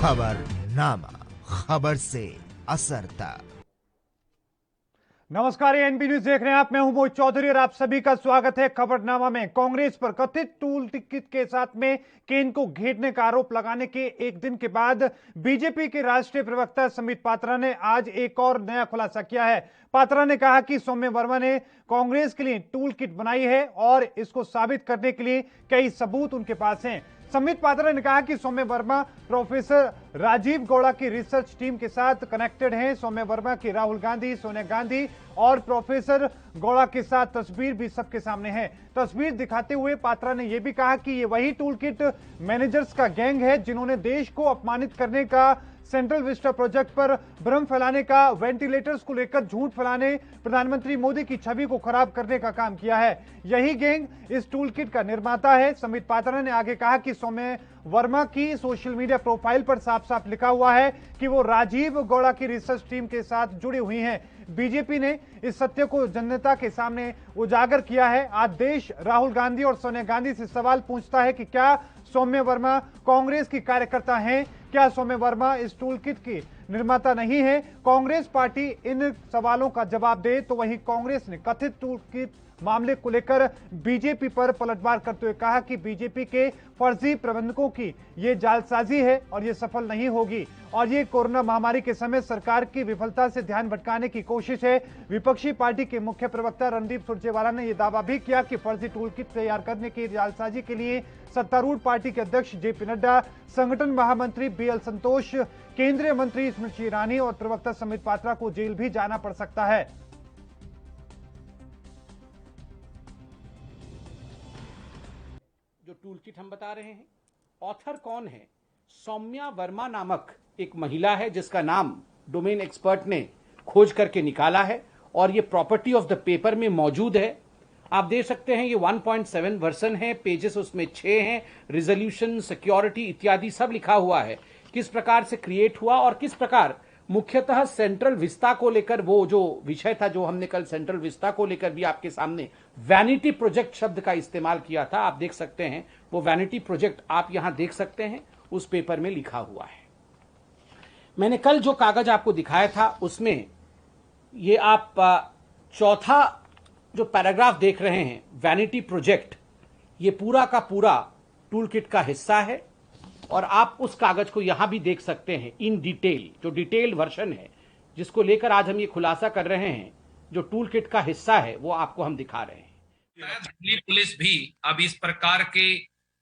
खबरनामा, खबर से असरता। नमस्कार, ये एनबी न्यूज देख रहे हैं आप। मैं हूं मोहित चौधरी और आप सभी का स्वागत है खबरनामा में। कांग्रेस पर कथित टूल टिकट के साथ में केन को घेरने का आरोप लगाने के एक दिन के बाद बीजेपी के राष्ट्रीय प्रवक्ता संबित पात्रा ने आज एक और नया खुलासा किया है। पात्रा ने कहा कि सौम्य वर्मा ने कांग्रेस के लिए टूल किट बनाई है और इसको साबित करने के लिए कई सबूत उनके पास हैं। संबित पात्रा ने कहा कि सौम्य वर्मा प्रोफेसर राजीव गौड़ा की रिसर्च टीम के साथ कनेक्टेड हैं। सौम्य वर्मा की राहुल गांधी, सोनिया गांधी और प्रोफेसर गौड़ा के साथ तस्वीर भी सबके सामने है। तस्वीर दिखाते हुए पात्रा ने यह भी कहा कि ये वही टूल किट मैनेजर्स का गैंग है जिन्होंने देश को अपमानित करने का, सेंट्रल विस्टा प्रोजेक्ट पर भ्रम फैलाने का, वेंटिलेटर्स को लेकर झूठ फैलाने, प्रधानमंत्री मोदी की छवि को खराब करने का काम किया है। यही गैंग इस टूल किट का निर्माता है। संबित पात्रा ने आगे कहा कि सौम्य वर्मा की सोशल मीडिया प्रोफाइल पर साफ साफ लिखा हुआ है कि वो राजीव गौड़ा की रिसर्च टीम के साथ जुड़ी हुई हैं। बीजेपी ने इस सत्य को जनता के सामने उजागर किया है। आज देश राहुल गांधी और सोनिया गांधी से सवाल पूछता है कि क्या सौम्य वर्मा कांग्रेस की कार्यकर्ता हैं? क्या सौम्य वर्मा इस टूल किट की निर्माता नहीं है? कांग्रेस पार्टी इन सवालों का जवाब दे। तो वहीं कांग्रेस ने कथित टूल किट मामले को लेकर बीजेपी पर पलटवार करते हुए कहा कि बीजेपी के फर्जी प्रबंधकों की ये जालसाजी है और ये सफल नहीं होगी और ये कोरोना महामारी के समय सरकार की विफलता से ध्यान भटकाने की कोशिश है। विपक्षी पार्टी के मुख्य प्रवक्ता रणदीप सुरजेवाला ने यह दावा भी किया कि फर्जी टूल किट तैयार करने की जालसाजी के लिए सत्तारूढ़ पार्टी के अध्यक्ष जेपी नड्डा, संगठन महामंत्री बीएल संतोष, केंद्रीय मंत्री स्मृति ईरानी और प्रवक्ता संबित पात्रा को जेल भी जाना पड़ सकता है। जो टूल किट हम बता रहे हैं, ऑथर कौन है? सौम्या वर्मा नामक एक महिला है जिसका नाम डोमेन एक्सपर्ट ने खोज करके निकाला है और ये प्रॉपर्टी ऑफ द पेपर में मौजूद है। आप देख सकते हैं ये 1.7 वर्जन है, पेजेस उसमें 6 हैं, रिजोल्यूशन, सिक्योरिटी इत्यादि सब लिखा हुआ है। किस प्रकार से क्रिएट हुआ और किस प्रकार मुख्यतः सेंट्रल विस्ता को लेकर, वो जो विषय था जो हमने कल सेंट्रल विस्ता को लेकर भी आपके सामने वैनिटी प्रोजेक्ट शब्द का इस्तेमाल किया था, आप देख सकते हैं वो वैनिटी प्रोजेक्ट आप यहां देख सकते हैं, उस पेपर में लिखा हुआ है। मैंने कल जो कागज आपको दिखाया था उसमें ये आप चौथा जो पैराग्राफ देख रहे हैं, वैनिटी प्रोजेक्ट, ये पूरा का पूरा टूल किट का हिस्सा है और आप उस कागज को यहां भी देख सकते हैं इन डिटेल, जो डिटेल वर्जन है जिसको लेकर आज हम ये खुलासा कर रहे हैं, जो टूल किट का हिस्सा है वो आपको हम दिखा रहे हैं। दिल्ली पुलिस भी अब इस प्रकार के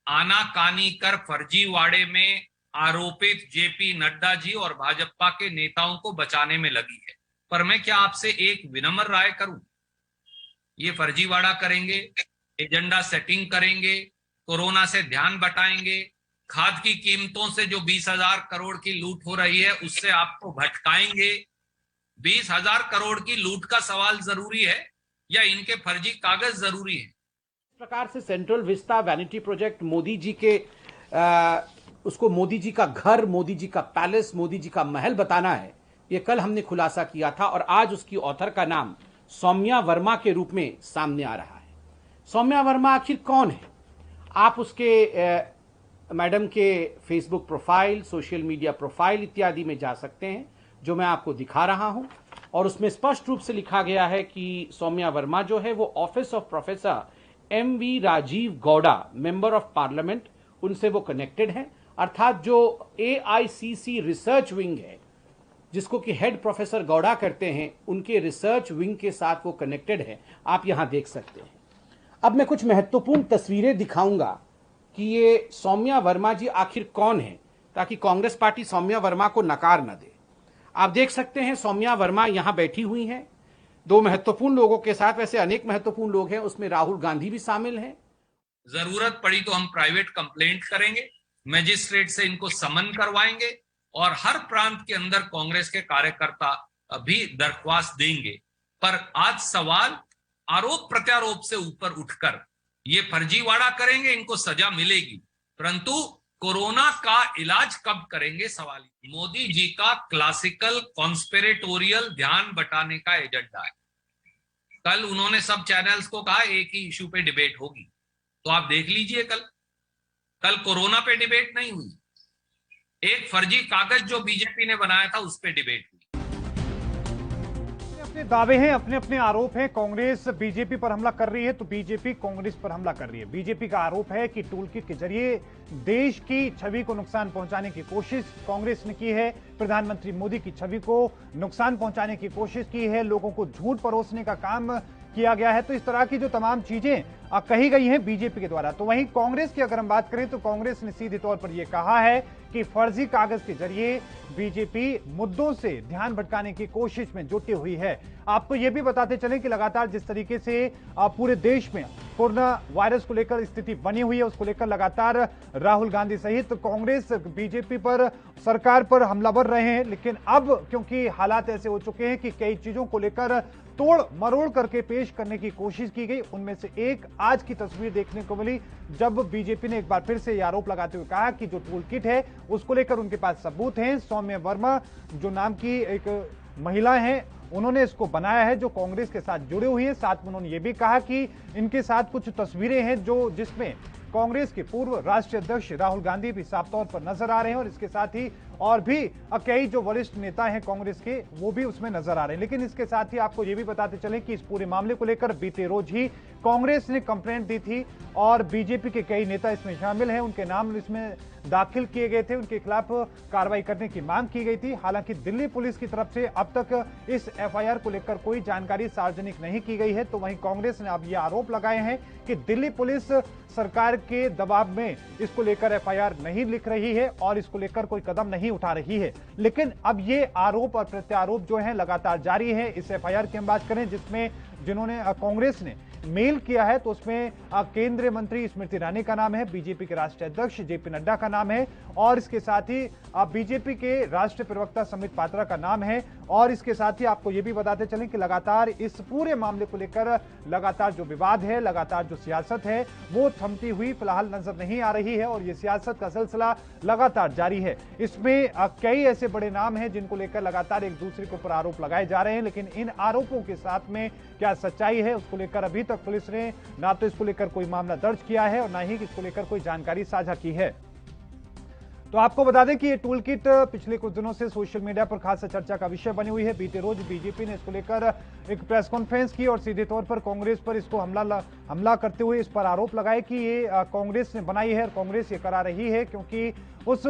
आनाकानी कर फर्जीवाड़े में आरोपित जेपी नड्डा जी और भाजपा के नेताओं को बचाने में लगी है। पर मैं क्या आपसे एक विनम्र राय करूं, ये फर्जीवाड़ा करेंगे, एजेंडा सेटिंग करेंगे, कोरोना से ध्यान बटाएंगे, खाद की कीमतों से जो 20,000 करोड़ की लूट हो रही है उससे आपको भटकाएंगे। 20,000 करोड़ की लूट का सवाल जरूरी है या इनके फर्जी कागज जरूरी है? इस प्रकार से central vista vanity project Modi ji के उसको मोदी जी का घर, मोदी जी का पैलेस, मोदी जी का महल बताना है, ये कल हमने खुलासा किया था और आज उसकी ऑथर का नाम सौम्या वर्मा के रूप में सामने आ रहा है। सौम्या वर्मा आखिर कौन है? आप उसके मैडम के Facebook profile, social media profile इत्यादि में जा सकते हैं, जो मैं आपको दिखा रहा हूं और उसमें स्पष्ट रूप से लिखा गया है कि सौम्या वर्मा जो है वो office of professor M V Rajeev Gowda, member of parliament, उनसे वो कनेक्टेड है। अर्थात जो एआईसीसी रिसर्च विंग है जिसको कि हेड प्रोफेसर गौड़ा करते हैं, उनके रिसर्च विंग के साथ वो कनेक्टेड है, आप यहां देख सकते हैं। अब मैं कुछ महत्वपूर्ण तस्वीरें दिखाऊंगा कि ये सौम्या वर्मा जी आखिर कौन है, ताकि कांग्रेस पार्टी सौम्या वर्मा को नकार न दे। आप देख सकते हैं सौम्या वर्मा यहां बैठी हुई हैं दो महत्वपूर्ण लोगों के साथ। वैसे अनेक महत्वपूर्ण लोग हैं, उसमें राहुल गांधी भी शामिल हैं। जरूरत पड़ी तो हम प्राइवेट कंप्लेंट करेंगे, मजिस्ट्रेट से इनको समन करवाएंगे और हर प्रांत के अंदर कांग्रेस के कार्यकर्ता भी दरख्वास्त देंगे। पर आज सवाल आरोप प्रत्यारोप से ऊपर उठकर ये फर्जीवाड़ा करेंगे, इनको सजा मिलेगी, परंतु कोरोना का इलाज कब करेंगे सवाल। मोदी जी का क्लासिकल कॉन्स्पिरेटोरियल ध्यान बटाने का एजेंडा है। कल उन्होंने सब चैनल्स को कहा एक ही इशू पे डिबेट होगी, तो आप देख लीजिए, कल कोरोना पे डिबेट नहीं हुई, एक फर्जी कागज जो बीजेपी ने बनाया था उस पे डिबेट हुई। अपने दावे हैं, अपने अपने आरोप हैं। कांग्रेस बीजेपी पर हमला कर रही है तो बीजेपी कांग्रेस पर हमला कर रही है। बीजेपी का आरोप है कि टूल किट के जरिए देश की छवि को नुकसान पहुंचाने की कोशिश कांग्रेस ने की है। प्रधानमंत्री मोदी की छवि को नुकसान पहुंचाने की कोशिश की है, लोगों को झूठ परोसने का काम किया गया है। तो इस तरह की जो तमाम चीजें कही गई हैं बीजेपी के द्वारा। तो वहीं कांग्रेस की अगर हम बात करें तो कांग्रेस ने सीधे तौर पर यह कहा है कि फर्जी कागज के जरिए बीजेपी मुद्दों से ध्यान भटकाने की कोशिश में जुटी हुई है। आपको यह भी बताते चलें कि लगातार जिस तरीके से पूरे देश में कोरोना वायरस को लेकर स्थिति बनी हुई है, उसको लेकर लगातार राहुल गांधी सहित कांग्रेस बीजेपी पर, सरकार पर हमलावर रहे हैं। लेकिन अब क्योंकि हालात ऐसे हो चुके हैं कि कई चीजों को लेकर तोड़ मरोड़ करके पेश करने की कोशिश की गई। उनमें से एक आज की तस्वीर देखने को मिली जब बीजेपी ने एक बार फिर से आरोप लगाते हुए कहा कि जो टूल किट है उसको लेकर उनके पास सबूत हैं। सौम्य वर्मा जो नाम की एक महिला है, उन्होंने इसको बनाया है, जो कांग्रेस के साथ जुड़े हुए हैं। साथ में उन्होंने ये भी कहा कि इनके साथ कुछ तस्वीरें हैं जो जिसमें कांग्रेस के पूर्व राष्ट्रीय अध्यक्ष राहुल गांधी भी साफ तौर पर नजर आ रहे हैं और इसके साथ ही और भी कई जो वरिष्ठ नेता हैं कांग्रेस के वो भी उसमें नजर आ रहे हैं। लेकिन इसके साथ ही आपको ये भी बताते चलें कि इस पूरे मामले को लेकर बीते रोज ही कांग्रेस ने कंप्लेंट दी थी और बीजेपी के कई नेता इसमें शामिल हैं, उनके नाम इसमें दाखिल किए गए थे, उनके खिलाफ कार्रवाई करने की मांग की गई थी। हालांकि दिल्ली पुलिस की तरफ से अब तक इस एफआईआर को लेकर कोई जानकारी सार्वजनिक नहीं की गई है। तो वहीं कांग्रेस ने अब ये आरोप लगाए हैं कि दिल्ली पुलिस सरकार के दबाव में इसको लेकर एफआईआर नहीं लिख रही है और इसको लेकर कोई कदम नहीं उठा रही है। लेकिन अब ये आरोप और प्रत्यारोप जो है लगातार जारी है। इस एफआईआर की हम बात करें जिसमें जिन्होंने कांग्रेस ने मेल किया है तो उसमें केंद्रीय मंत्री स्मृति ईरानी का नाम है, बीजेपी के राष्ट्रीय अध्यक्ष जेपी नड्डा का नाम है और इसके साथ ही बीजेपी के राष्ट्रीय प्रवक्ता संबित पात्रा का नाम है। और इसके साथ ही आपको यह भी बताते चलें कि लगातार इस पूरे मामले को लेकर लगातार जो विवाद है, लगातार जो सियासत है वो थमती हुई फिलहाल नजर नहीं आ रही है और ये सियासत का सिलसिला लगातार जारी है। इसमें कई ऐसे बड़े नाम हैं जिनको लेकर लगातार एक दूसरे के ऊपर आरोप लगाए जा रहे हैं। लेकिन इन आरोपों के साथ में क्या सच्चाई है उसको लेकर अभी तक पुलिस ने ना तो इसको लेकर कोई मामला दर्ज किया है और ना ही इसको लेकर कोई जानकारी साझा की है। तो आपको बता दें कि ये टूल किट पिछले कुछ दिनों से सोशल मीडिया पर खासा चर्चा का विषय बनी हुई है। बीते रोज बीजेपी ने इसको लेकर एक प्रेस कॉन्फ्रेंस की और सीधे तौर पर कांग्रेस पर इसको हमला करते हुए इस पर आरोप लगाए कि ये कांग्रेस ने बनाई है और कांग्रेस ये करा रही है क्योंकि उस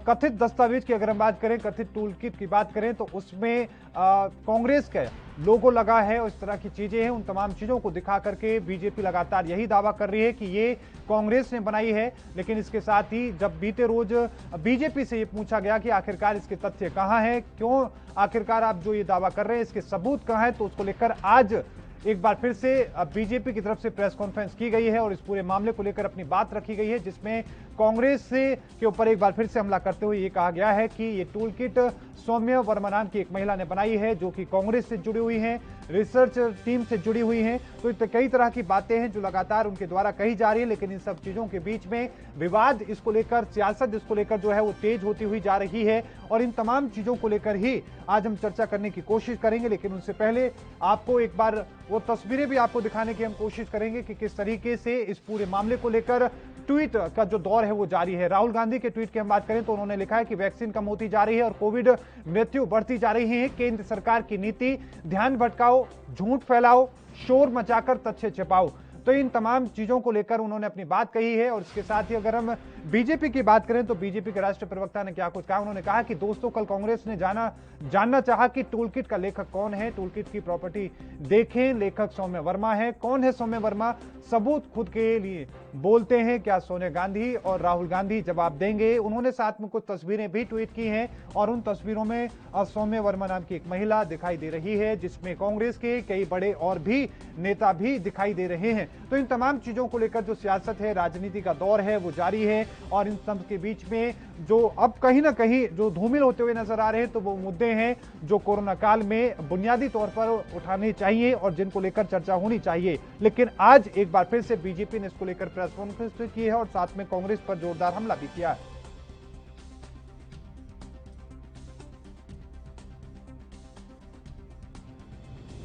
कथित दस्तावेज की अगर हम बात करें, कथित टूल किट की बात करें तो उसमें कांग्रेस का लोगो लगा है और इस तरह की चीजें हैं। उन तमाम चीजों को दिखा करके बीजेपी लगातार यही दावा कर रही है कि ये कांग्रेस ने बनाई है। लेकिन इसके साथ ही जब बीते रोज बीजेपी से ये पूछा गया कि आखिरकार इसके तथ्य कहां हैं, क्यों आखिरकार आप जो ये दावा कर रहे हैं इसके सबूत कहां हैं, तो उसको लेकर आज एक बार फिर से बीजेपी की तरफ से प्रेस कॉन्फ्रेंस की गई है और इस पूरे मामले को लेकर अपनी बात रखी गई है जिसमें कांग्रेस से के ऊपर एक बार फिर से हमला करते हुए ये कहा गया है कि ये टूल किट सौम्य वर्मा नाम की एक महिला ने बनाई है जो कि कांग्रेस से जुड़ी हुई है, रिसर्च टीम से जुड़ी हुई हैं। तो कई तरह की बातें हैं जो लगातार उनके द्वारा कही जा रही है। लेकिन इन सब चीजों के बीच में विवाद इसको लेकर, सियासत इसको लेकर जो है वो तेज होती हुई जा रही है और इन तमाम चीजों को लेकर ही आज हम चर्चा करने की कोशिश करेंगे। लेकिन उससे पहले आपको एक बार वो तस्वीरें भी आपको दिखाने की हम कोशिश करेंगे कि किस तरीके से इस पूरे मामले को लेकर ट्वीट का जो दौर है वो जारी है। राहुल गांधी के ट्वीट की हम बात करें तो उन्होंने लिखा है कि वैक्सीन कम होती जा रही है और कोविड मृत्यु बढ़ती जा रही है। केंद्र सरकार की नीति ध्यान भटकाओ, झूठ फैलाओ, शोर मचाकर तथ्य छिपाओ। तो इन तमाम चीजों को लेकर उन्होंने अपनी बात कही है। और इसके साथ ही अगर हम बीजेपी की बात करें तो बीजेपी के राष्ट्रीय प्रवक्ता ने क्या कुछ कहा, उन्होंने कहा कि दोस्तों कल कांग्रेस ने जानना चाहा कि टूल किट का लेखक कौन है, टूल किट की प्रॉपर्टी देखें, लेखक सौम्य वर्मा है। कौन है सौम्य वर्मा, सबूत खुद के लिए बोलते हैं, क्या सोनिया गांधी और राहुल गांधी जवाब देंगे। उन्होंने साथ में कुछ तस्वीरें भी ट्वीट की हैं और उन तस्वीरों में सौम्य वर्मा नाम की एक महिला दिखाई दे रही है जिसमें कांग्रेस के कई बड़े और भी नेता भी दिखाई दे रहे हैं। तो इन तमाम चीजों को लेकर जो सियासत है, राजनीति का दौर है वो जारी है और इन सब के बीच में जो अब कहीं ना कहीं जो धूमिल होते हुए नजर आ रहे हैं तो वो मुद्दे हैं जो कोरोना काल में बुनियादी तौर पर उठाने चाहिए और जिनको लेकर चर्चा होनी चाहिए। लेकिन आज एक बार फिर से बीजेपी ने इसको लेकर प्रेस कॉन्फ्रेंस की है और साथ में कांग्रेस पर जोरदार हमला भी किया है।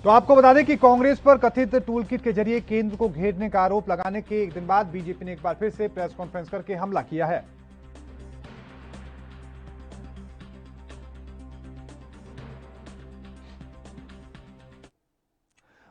तो आपको बता दें कि कांग्रेस पर कथित टूलकिट के जरिए केंद्र को घेरने का आरोप लगाने के एक दिन बाद बीजेपी ने एक बार फिर से प्रेस कॉन्फ्रेंस करके हमला किया है।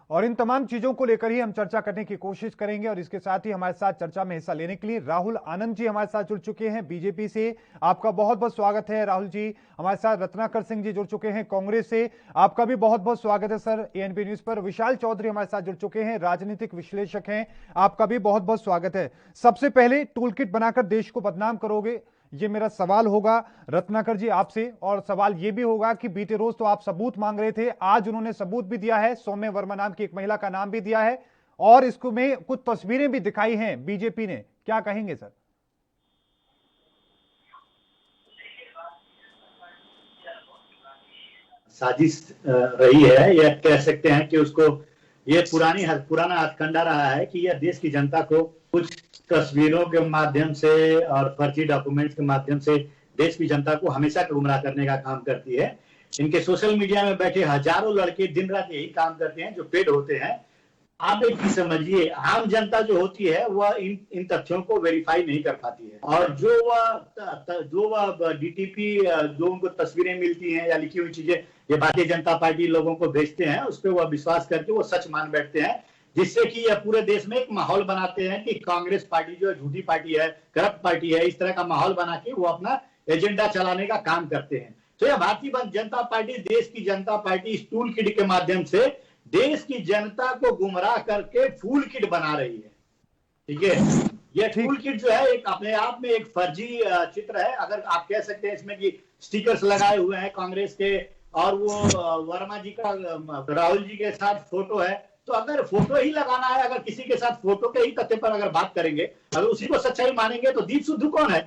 और इन तमाम चीजों को लेकर ही हम चर्चा करने की कोशिश करेंगे और इसके साथ ही हमारे साथ चर्चा में हिस्सा लेने के लिए राहुल आनंद जी हमारे साथ जुड़ चुके हैं बीजेपी से। आपका बहुत बहुत स्वागत है राहुल जी। हमारे साथ रत्नाकर सिंह जी जुड़ चुके हैं कांग्रेस से, आपका भी बहुत बहुत स्वागत है सर एएनपी न्यूज पर। विशाल चौधरी हमारे साथ जुड़ चुके हैं, राजनीतिक विश्लेषक हैं, आपका भी बहुत बहुत स्वागत है। सबसे पहले टूलकिट बनाकर देश को बदनाम करोगे, ये मेरा सवाल होगा रत्नाकर जी आपसे। और सवाल ये भी होगा कि बीते रोज तो आप सबूत मांग रहे थे, आज उन्होंने सबूत भी दिया है, सौम्य वर्मा नाम की एक महिला का नाम भी दिया है और इसको में कुछ तस्वीरें भी दिखाई हैं बीजेपी ने, क्या कहेंगे सर? साजिश रही है, यह कह सकते हैं कि उसको ये पुराना हथकंडा रहा है कि यह देश की जनता को कुछ तस्वीरों के माध्यम से और फर्जी डॉक्यूमेंट्स के माध्यम से देश की जनता को हमेशा गुमराह करने का काम करती है। इनके सोशल मीडिया में बैठे हजारों लड़के दिन रात यही काम करते हैं जो पेड होते हैं। आप एक चीज समझिए, आम जनता जो होती है वह इन तथ्यों को वेरीफाई नहीं कर पाती है और जो वह डीटीपी जो उनको तस्वीरें मिलती हैं या लिखी हुई चीजें ये भारतीय जनता पार्टी लोगों को भेजते हैं, उस पर वह विश्वास करके वो सच मान बैठते हैं, जिससे कि यह पूरे देश में एक माहौल बनाते हैं कि कांग्रेस पार्टी जो झूठी पार्टी है, करप्ट पार्टी है। इस तरह का माहौल बना के वो अपना एजेंडा चलाने का काम करते हैं। तो यह भारतीय जनता पार्टी, देश की जनता पार्टी इस टूल किट के माध्यम से देश की जनता को गुमराह करके फूल किट बना रही है। ठीक है, यह टूल किट जो है एक अपने आप में एक फर्जी चित्र है, अगर आप कह सकते हैं। इसमें कि स्टिकर्स लगाए हुए हैं कांग्रेस के और वो वर्मा जी का राहुल जी के साथ फोटो है। तो अगर फोटो ही लगाना है, अगर किसी के साथ फोटो के ही तथ्य पर अगर बात करेंगे, अगर उसी को सच्चाई मानेंगे तो दीप सिद्धू कौन है?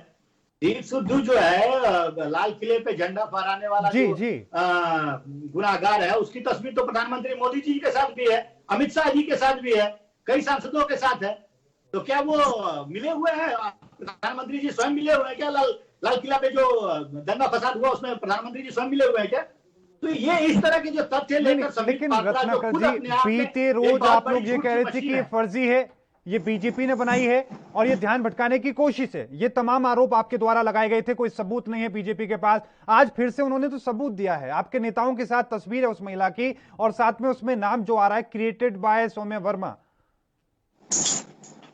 दीप सिद्धू जो है लाल किले पे झंडा फहराने वाला गुनाहगार है, उसकी तस्वीर तो प्रधानमंत्री मोदी जी के साथ भी है, अमित शाह जी के साथ भी है, कई सांसदों के साथ है। तो क्या वो मिले हुए हैं? प्रधानमंत्री जी स्वयं मिले हुए हैं क्या? लाल किला पे जो दंगा फसाद हुआ उसमें प्रधानमंत्री जी स्वयं मिले हुए हैं क्या? तो ये इस तरह के जो तथ्य लेकर, लेकिन रत्नाकर जी बीते रोज आप लोग ये कह रहे थे कि ये फर्जी है, ये बीजेपी ने बनाई है और ये ध्यान भटकाने की कोशिश है। ये तमाम आरोप आपके द्वारा लगाए गए थे, कोई सबूत नहीं है बीजेपी के पास। आज फिर से उन्होंने तो सबूत दिया है, आपके नेताओं के साथ तस्वीर है उस महिला की और साथ में उसमें नाम जो आ रहा है क्रिएटेड बाय सौम्य वर्मा।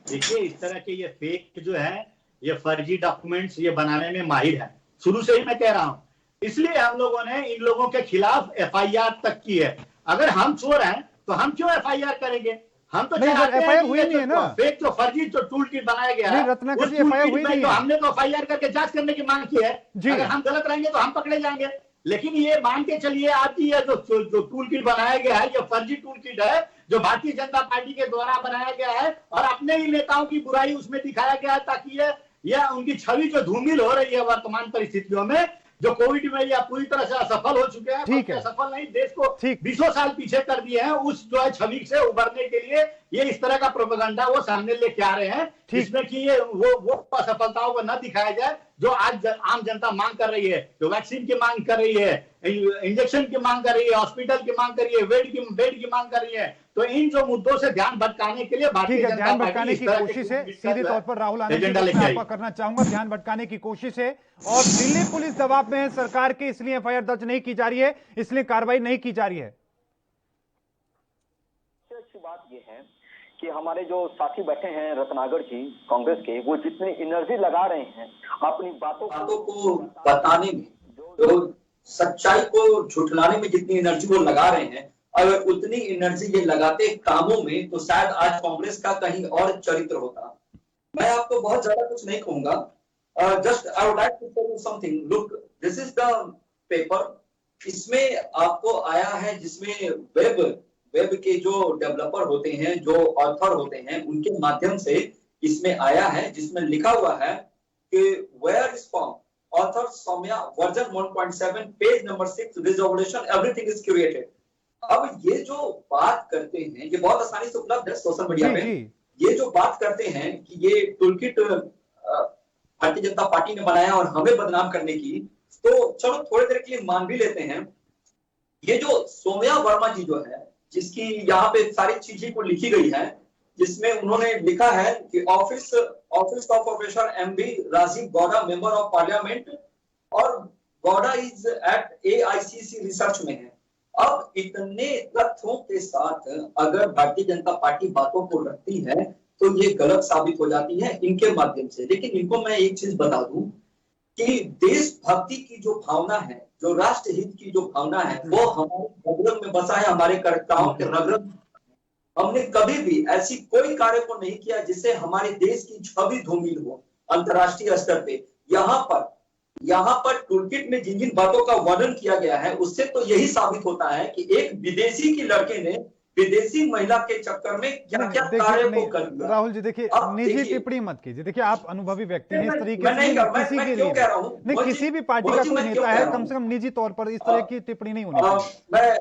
देखिए, इस तरह के ये फेक जो है, ये फर्जी डॉक्यूमेंट्स ये बनाने में माहिर है, शुरू से ही मैं कह रहा हूं। इसलिए हम लोगों ने इन लोगों के खिलाफ एफआईआर तक की है। अगर हम चोर हैं तो हम क्यों एफआईआर करेंगे? हम तो एफआईआर हुई नहीं है ना, फेक जो फर्जी जो टूल किट बनाया गया है, रत्नाकर जी एफआईआर हुई नहीं है। हमने तो एफआईआर करके जांच करने की मांग की है। अगर हम गलत रहेंगे तो हम पकड़े जाएंगे। लेकिन ये मान के चलिए आपकी ये जो टूल किट बनाया गया है, ये फर्जी टूल किट है जो भारतीय जनता पार्टी के द्वारा बनाया गया है और अपने ही नेताओं की बुराई उसमें दिखाया गया है, ताकि यह उनकी छवि जो धूमिल हो रही है वर्तमान परिस्थितियों में, जो कोविड में या पूरी तरह से असफल हो चुके हैं, ठीक है, सफल नहीं, देश को 20 साल पीछे कर दिए हैं, उस जो है छवि से उभरने के लिए ये इस तरह का प्रोपेगेंडा वो सामने लेके आ रहे हैं, जिसमें कि ये वो असफलताओं को न दिखाया जाए जो आज आम जनता मांग कर रही है, जो वैक्सीन की मांग कर रही है, इंजेक्शन की मांग कर रही है, हॉस्पिटल की मांग कर रही है, बेड की मांग कर रही है। तो इन जो मुद्दों से ध्यान भटकाने के लिए भारतीय जनता ध्यान भटकाने की कोशिश है, सीधे तौर पर राहुल आनंद जी आपका करना चाहूंगा, ध्यान भटकाने की कोशिश है और दिल्ली पुलिस दबाव में है सरकार के, इसलिए एफआईआर दर्ज नहीं की जा रही है, इसलिए कार्रवाई नहीं की जा रही है। अच्छी बात यह है कि हमारे जो साथी बैठे हैं रत्नाकर जी कांग्रेस के, वो जितनी एनर्जी लगा रहे हैं अपनी बातों को बताने में, जो सच्चाई को झुठलाने में जितनी एनर्जी वो लगा रहे हैं, अगर उतनी एनर्जी ये लगाते कामों में तो शायद आज कांग्रेस का कहीं और चरित्र होता। मैं आपको बहुत ज्यादा कुछ नहीं कहूंगा, just I would like to tell you something. Look, this is the paper. इसमें आपको आया है जिसमें वेब के जो डेवलपर होते हैं, जो ऑथर होते हैं, उनके माध्यम से इसमें आया है, जिसमें लिखा हुआ है कि where is form author Saumya version 1.7 page number 6 resolution everything is created. अब ये जो बात करते हैं, ये बहुत आसानी से उपलब्ध है सोशल मीडिया पे। ये जो बात करते हैं कि ये टूलकिट भारतीय जनता पार्टी ने बनाया और हमें बदनाम करने की, तो चलो थोड़ी देर के लिए मान भी लेते हैं। ये जो सौम्या वर्मा जी जो है, जिसकी यहाँ पे सारी चीजें को लिखी गई है, जिसमें उन्होंने लिखा है कि office of professor MB Rajeev Gowda member of parliament, और Gowda is at AICC research में है। अब इतने तथ्यों के साथ अगर भारतीय जनता पार्टी बातों को रखती है तो ये गलत साबित हो जाती है इनके माध्यम से। लेकिन इनको मैं एक चीज बता दूं कि देशभक्ति की जो भावना है, जो राष्ट्र हित की जो भावना है, वो हमारे रग में बसा है, हमारे कार्यकर्ताओं के रग। हमने कभी भी ऐसी कोई कार्य को नहीं किया जिससे हमारे देश की छवि धूमिल हो अंतर्राष्ट्रीय स्तर पे। यहाँ पर टूलकिट में जिन जिन बातों का वर्णन किया गया है उससे तो यही साबित होता है कि एक विदेशी की लड़के ने विदेशी महिला के चक्कर में क्या क्या कार्य को कर दिया। राहुल जी देखिए, निजी टिप्पणी मत कीजिए। देखिए आप अनुभवी व्यक्ति हैं, इस तरीके से किसी के लिए नहीं, किसी भी पार्टी का कोई नेता है, कम से कम निजी तौर पर इस तरह की टिप्पणी नहीं होनी चाहिए।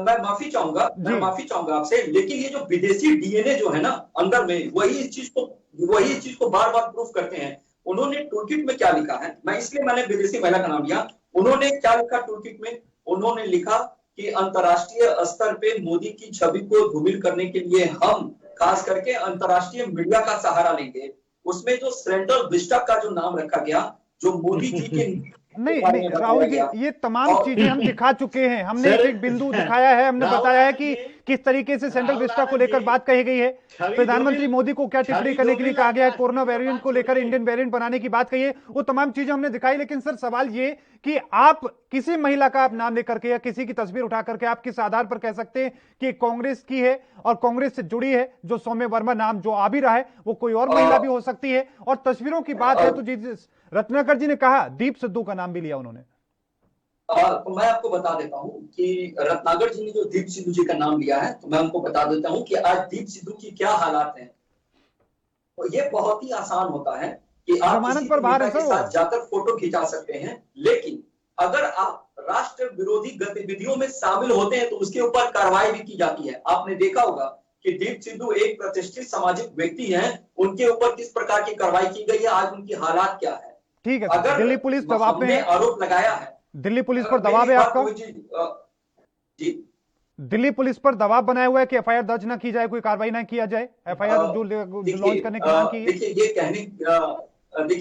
मैं माफी चाहूंगा आपसे, लेकिन ये जो विदेशी डीएनए जो है ना अंदर में, वही इस चीज को बार बार प्रूफ करते हैं। उन्होंने टूलकिट में क्या लिखा है, मैंने विदेशी महिला का नाम लिया, उन्होंने क्या लिखा टूलकिट में, उन्होंने लिखा कि अंतर्राष्ट्रीय स्तर पे मोदी की छवि को धूमिल करने के लिए हम खास करके अंतर्राष्ट्रीय मीडिया का सहारा लेंगे। उसमें जो सेंट्रल विस्टा का जो नाम रखा गया, जो मोदी जी के नहीं राहुल जी, ये तमाम चीजें हम दिखा चुके हैं। हमने एक बिंदु दिखाया है, हमने बताया है कि किस तरीके से सेंट्रल विस्टा को लेकर बात कही गई है, प्रधानमंत्री मोदी को क्या टिप्पणी करने के लिए कहा गया है, कोरोना वेरिएंट को लेकर इंडियन वेरिएंट बनाने की बात कही है, वो तमाम चीजें हमने दिखाई। लेकिन सर सवाल ये कि आप किसी महिला का आप नाम लेकर के या किसी की तस्वीर उठा करके आप किस आधार पर कह सकते हैं कि कांग्रेस की है और कांग्रेस से जुड़ी है? जो सौम्य वर्मा नाम जो आ भी रहा है वो कोई और महिला भी हो सकती है। और तस्वीरों की बात है तो जी रत्नाकर जी ने कहा दीप सिद्धू का नाम भी लिया उन्होंने। तो मैं आपको बता देता हूं कि रत्नाकर जी ने जो दीप सिद्धू जी का नाम लिया है, तो मैं उनको बता देता हूं कि आज दीप सिद्धू की क्या हालात हैं। तो ये बहुत ही आसान होता है कि आप जमानत पर बाहर के साथ जाकर फोटो खिंचा सकते हैं, लेकिन अगर आप राष्ट्र विरोधी गतिविधियों में शामिल होते हैं तो उसके ऊपर कार्रवाई भी की जाती है। आपने देखा होगा कि दीप सिद्धू एक प्रतिष्ठित सामाजिक व्यक्ति हैं, उनके ऊपर किस प्रकार की कार्रवाई की गई है, आज उनकी हालात क्या है। ठीक है, अगर दिल्ली पुलिस दबाव में आरोप लगाया है, दिल्ली पुलिस पर दबाव है आपका जी, दिल्ली पुलिस पर दबाव बनाया हुआ है कि एफआईआर दर्ज ना की जाए, कोई कार्रवाई ना किया जाए, एफआईआर जो लॉन्च करने की मांग की है। देखिए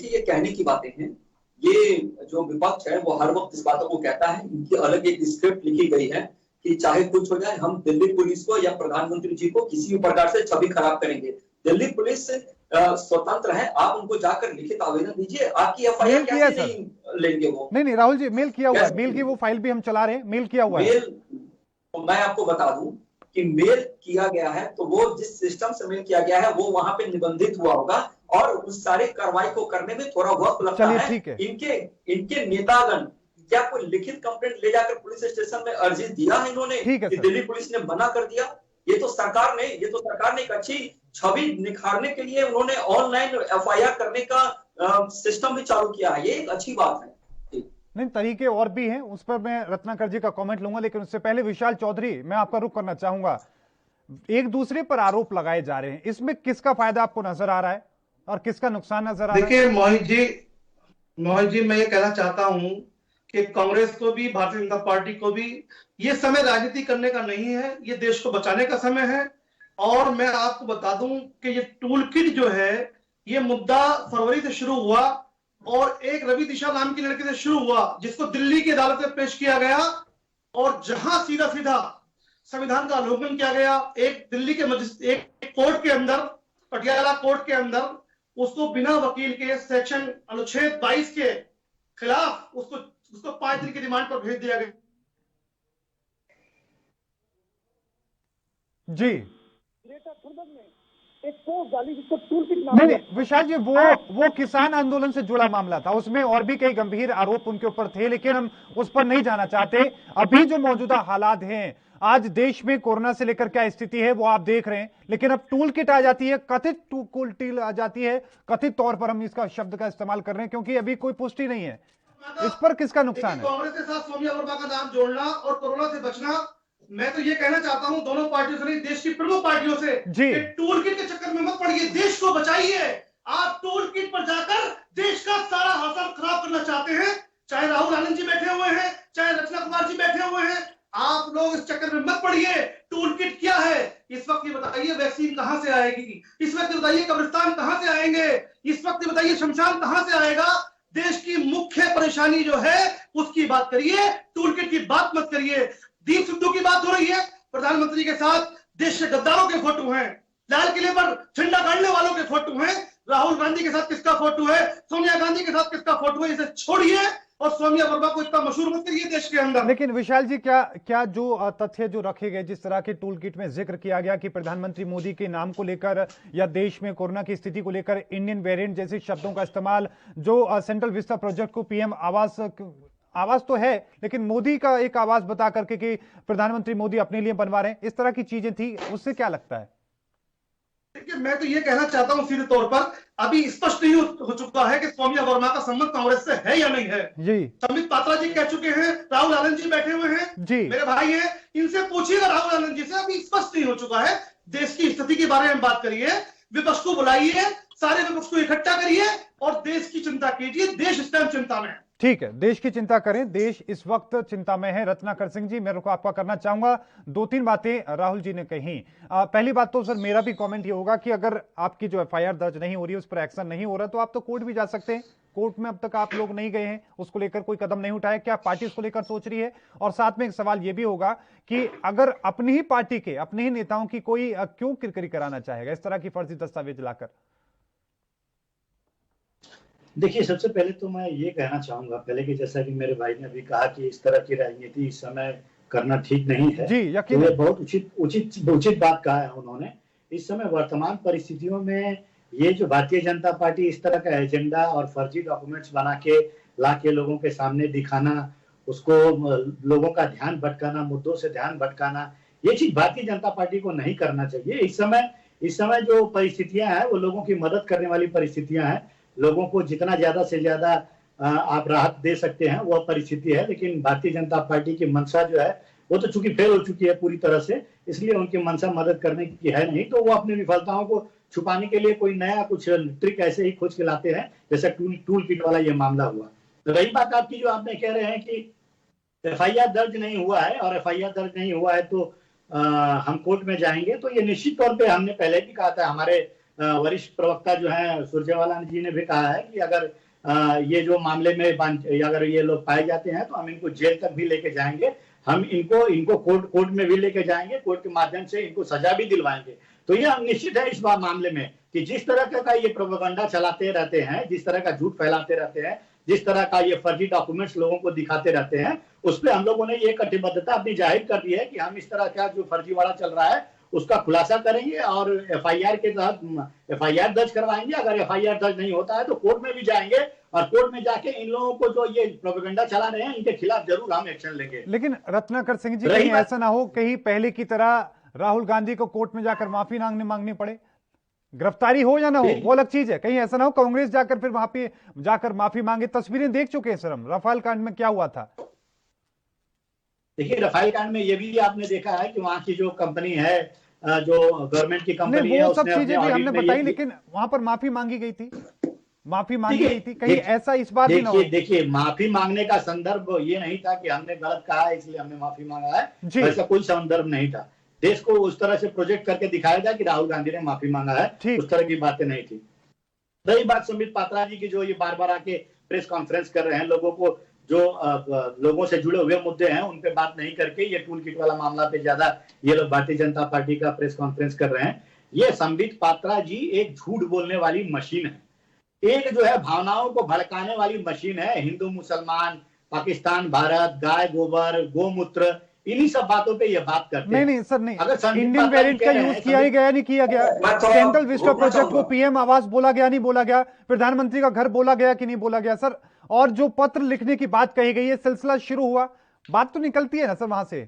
ये कहने की बातें हैं। ये जो विपक्ष है वो हर वक्त इस बातों को कहता है, इनकी अलग एक स्क्रिप्ट लिखी गई है कि चाहे कुछ हो जाए हम दिल्ली पुलिस को या प्रधानमंत्री जी को किसी भी प्रकार से छवि खराब करेंगे। दिल्ली पुलिस स्वतंत्र है, आप उनको जाकर लिखित आवेदन दीजिए, आपकी एफआईआर कैसे नहीं लेंगे वो। नहीं राहुल जी, मेल किया हुआ है, मेल की वो फाइल भी हम चला रहे हैं, मेल किया हुआ है। तो मैं आपको बता दूं कि मेल किया गया है तो वो जिस सिस्टम से मेल किया गया है वो वहां पे निबंधित हुआ होगा और उस सारे कार्रवाई को करने में थोड़ा वक्त लगता है। इनके नेतागण क्या कोई लिखित कंप्लेंट ले जाकर पुलिस स्टेशन में अर्जी दिया है इन्होंने कि दिल्ली पुलिस ने मना कर दिया? ये तो सरकार ने एक अच्छी छवि निखारने के लिए उन्होंने ऑनलाइन एफआईआर करने का सिस्टम भी चालू किया है। ये एक अच्छी बात है। नहीं, तरीके और भी हैं, उस पर मैं रत्नाकर जी का कमेंट लूंगा, लेकिन उससे पहले विशाल चौधरी, मैं आपका रुख करना चाहूंगा। एक दूसरे पर आरोप लगाए जा रहे हैं, इसमें किसका फायदा आपको नजर आ रहा है और किसका नुकसान नजर आ रहा है? देखिए मोहित जी, मैं ये कहना चाहता हूं कि कांग्रेस को भी, भारतीय जनता पार्टी को भी, ये समय राजनीति करने का नहीं है, ये देश को बचाने का समय है। और मैं आपको बता दूं कि ये टूल किट जो है, ये मुद्दा फरवरी से शुरू हुआ और एक रवि दिशा नाम की लड़की से शुरू हुआ, जिसको दिल्ली की अदालत में पेश किया गया और जहां सीधा सीधा संविधान का उल्लंघन किया गया। एक दिल्ली के एक कोर्ट के अंदर, पटियाला कोर्ट के अंदर, उसको बिना वकील के सेक्शन अनुच्छेद 22 के खिलाफ उसको 5 दिन की रिमांड पर भेज दिया गया। जी नहीं, विशाल जी, वो किसान आंदोलन से जुड़ा मामला था, उसमें और भी कई गंभीर आरोप उनके ऊपर थे, लेकिन हम उस पर नहीं जाना चाहते। अभी जो मौजूदा हालात हैं, आज देश में कोरोना से लेकर क्या स्थिति है वो आप देख रहे हैं, लेकिन अब टूल किट आ जाती है, कथित टूल किट आ जाती है, कथित तौर पर हम इसका शब्द का इस्तेमाल कर रहे हैं क्योंकि अभी कोई पुष्टि नहीं है। इस पर किसका नुकसान है? कांग्रेस के साथ सौम्या वर्मा का नाम जोड़ना और कोरोना से बचना, मैं तो ये कहना चाहता हूं दोनों पार्टियों से नहीं, देश की प्रमुख पार्टियों से, कि टूल किट के चक्कर में मत पड़िए, देश को बचाइए। आप टूल किट पर जाकर देश का सारा हासिल खराब करना चाहते हैं, चाहे राहुल आनंद जी बैठे हुए हैं, चाहे रचना कुमार जी बैठे हुए हैं, आप लोग इस चक्कर में मत पड़िए। टूल किट इस वक्त ये बताइए शमशान कहां से आएगा? देश की मुख्य परेशानी जो है उसकी बात करिए, टूल किट की बात मत करिए। दीप सिद्धू की बात हो रही है, प्रधानमंत्री के साथ देश के गद्दारों के फोटो हैं, लाल किले पर झंडा गाड़ने वालों के फोटो हैं, राहुल गांधी के साथ किसका फोटो है, सोनिया गांधी के साथ किसका फोटो है, इसे छोड़िए और सौम्या वर्मा को इतना मशहूर मत करिए देश के अंदर। लेकिन विशाल जी, क्या जो तथ्य जो रखे गए, जिस तरह के टूल किट में जिक्र किया गया कि प्रधानमंत्री मोदी के नाम को लेकर या देश में कोरोना की स्थिति को लेकर इंडियन वेरिएंट जैसे शब्दों का इस्तेमाल, जो सेंट्रल विस्टा प्रोजेक्ट को पीएम आवास तो है लेकिन मोदी का एक आवास बता करके कि प्रधानमंत्री मोदी अपने लिए बनवा रहे हैं, इस तरह की चीजें थी, उससे क्या लगता है? देखिए, मैं तो ये कहना चाहता हूं सीधे तौर पर, अभी स्पष्ट नहीं हो चुका है कि सौम्या वर्मा का संबंध कांग्रेस से है या नहीं है जी। संबित पात्रा जी कह चुके हैं, राहुल आनंद जी बैठे हुए हैं जी, मेरे भाई हैं, इनसे पूछिएगा राहुल आनंद जी से, अभी स्पष्ट नहीं हो चुका है। देश की स्थिति के बारे में बात करिए, विपक्ष को बुलाइए, सारे विपक्ष को इकट्ठा करिए और देश की चिंता कीजिए। देश इस टाइम चिंता में है। ठीक है, देश की चिंता करें, देश इस वक्त चिंता में है। रत्नाकर सिंह जी, मेरे को आपका करना चाहूंगा, 2-3 बातें राहुल जी ने कही। पहली बात तो सर मेरा भी कमेंट ये होगा कि अगर आपकी जो एफआईआर दर्ज नहीं हो रही है, उस पर एक्शन नहीं हो रहा, तो आप तो कोर्ट भी जा सकते हैं। कोर्ट में अब तक आप लोग नहीं गए हैं, उसको लेकर कोई कदम नहीं उठाया, क्या पार्टी उसको लेकर सोच रही है? और साथ में एक सवाल यह भी होगा कि अगर अपनी ही पार्टी के, अपने ही नेताओं की कोई क्यों किरकिरी कराना चाहेगा इस तरह की फर्जी दस्तावेज लाकर? देखिए, सबसे पहले तो मैं ये कहना चाहूंगा पहले कि जैसा कि मेरे भाई ने अभी कहा कि इस तरह की राजनीति इस समय करना ठीक नहीं है जी, यकीन तो ये बहुत उचित बात कहा है उन्होंने। इस समय वर्तमान परिस्थितियों में ये जो भारतीय जनता पार्टी इस तरह का एजेंडा और फर्जी डॉक्यूमेंट्स बना के ला के लोगों के सामने दिखाना, उसको लोगों का ध्यान भटकाना, मुद्दों से ध्यान भटकाना, ये चीज भारतीय जनता पार्टी को नहीं करना चाहिए। इस समय जो परिस्थितियां हैं वो लोगों की मदद करने वाली परिस्थितियां हैं। लोगों को जितना ज्यादा से ज्यादा आप राहत दे सकते हैं वह परिस्थिति है, लेकिन भारतीय जनता पार्टी की मंशा जो है वो तो चूंकि फेल हो चुकी है पूरी तरह से, इसलिए उनकी मंशा मदद करने की है नहीं, तो वो अपनी विफलताओं को छुपाने के लिए कोई नया कुछ ट्रिक ऐसे ही खोज के लाते हैं, जैसे टूल किट वाला ये मामला हुआ। तो रही बात आपकी जो आपने कह रहे हैं कि एफआईआर दर्ज नहीं हुआ है और एफआईआर दर्ज नहीं हुआ है तो हम कोर्ट में जाएंगे, तो ये निश्चित तौर पे हमने पहले भी कहा था, हमारे वरिष्ठ प्रवक्ता जो है सुरजेवाला जी ने भी कहा है कि अगर ये जो मामले में अगर ये लोग पाए जाते हैं तो हम इनको जेल तक भी लेके जाएंगे, हम इनको कोर्ट में भी लेके जाएंगे, कोर्ट के माध्यम से इनको सजा भी दिलवाएंगे। तो ये निश्चित है इस मामले में कि जिस तरह का ये प्रोपेगेंडा चलाते रहते हैं, जिस तरह का झूठ फैलाते रहते हैं, जिस तरह का ये फर्जी डॉक्यूमेंट्स लोगों को दिखाते रहते हैं, उस पर हम लोगों ने ये कटिबद्धता अपनी जाहिर कर दी है कि हम इस तरह का जो फर्जीवाड़ा चल रहा है उसका खुलासा करेंगे और एफआईआर के तहत एफआईआर दर्ज करवाएंगे। अगर एफआईआर दर्ज नहीं होता है तो कोर्ट में भी जाएंगे और कोर्ट में जाके इन लोगों को जो ये प्रोपेगेंडा चला रहे हैं इनके खिलाफ जरूर हम एक्शन लेंगे। लेकिन रत्नाकर सिंह जी, कहीं ऐसा ना हो कहीं पहले की तरह राहुल गांधी को कोर्ट में जाकर माफी मांगनी पड़े, गिरफ्तारी हो या ना हो वो अलग चीज है, कहीं ऐसा ना हो कांग्रेस जाकर फिर वहां पे जाकर माफी मांगे। तस्वीरें देख चुके हैं सर हम, राफेल कांड में क्या हुआ था। देखिए, राफेल कांड में ये भी आपने देखा है कि वहां की जो कंपनी है, जो गवर्नमेंट की कंपनी है, वो सब चीजें भी हमने बताई, लेकिन वहां पर माफी मांगी गई थी, कहीं ऐसा इस बार भी ना हो। देखिए, माफी मांगने का संदर्भ ये नहीं था कि हमने गलत कहा है इसलिए हमने माफी मांगा है, ऐसा कोई संदर्भ नहीं था। देश को उस तरह से प्रोजेक्ट करके दिखाया जाए कि राहुल गांधी ने माफी मांगा है, उस तरह की बातें नहीं थी। रही बात संबित पात्रा जी की, जो ये बार बार आके प्रेस कॉन्फ्रेंस कर रहे हैं, लोगों को जो लोगों से जुड़े हुए मुद्दे हैं उन पे बात नहीं करके ये टूल किट वाला मामला पे ज्यादा ये लोग भारतीय जनता पार्टी का प्रेस कॉन्फ्रेंस कर रहे हैं। ये संबित पात्रा जी एक झूठ बोलने वाली मशीन है, एक जो है भावनाओं को भड़काने वाली मशीन है। हिंदू मुसलमान, पाकिस्तान भारत, गाय गोबर, गोमूत्र, इन्हीं सब बातों पे ये बात करते हैं। नहीं सर, नहीं, अगर इंडियन वेरिएंट का यूज किया ही गया नहीं किया गया, सेंट्रल विस्टा प्रोजेक्ट को पीएम आवास बोला गया नहीं बोला गया, प्रधानमंत्री का घर बोला गया कि नहीं बोला गया सर, और जो पत्र लिखने की बात कही गई है, सिलसिला शुरू हुआ, बात तो निकलती है ना सर वहां से।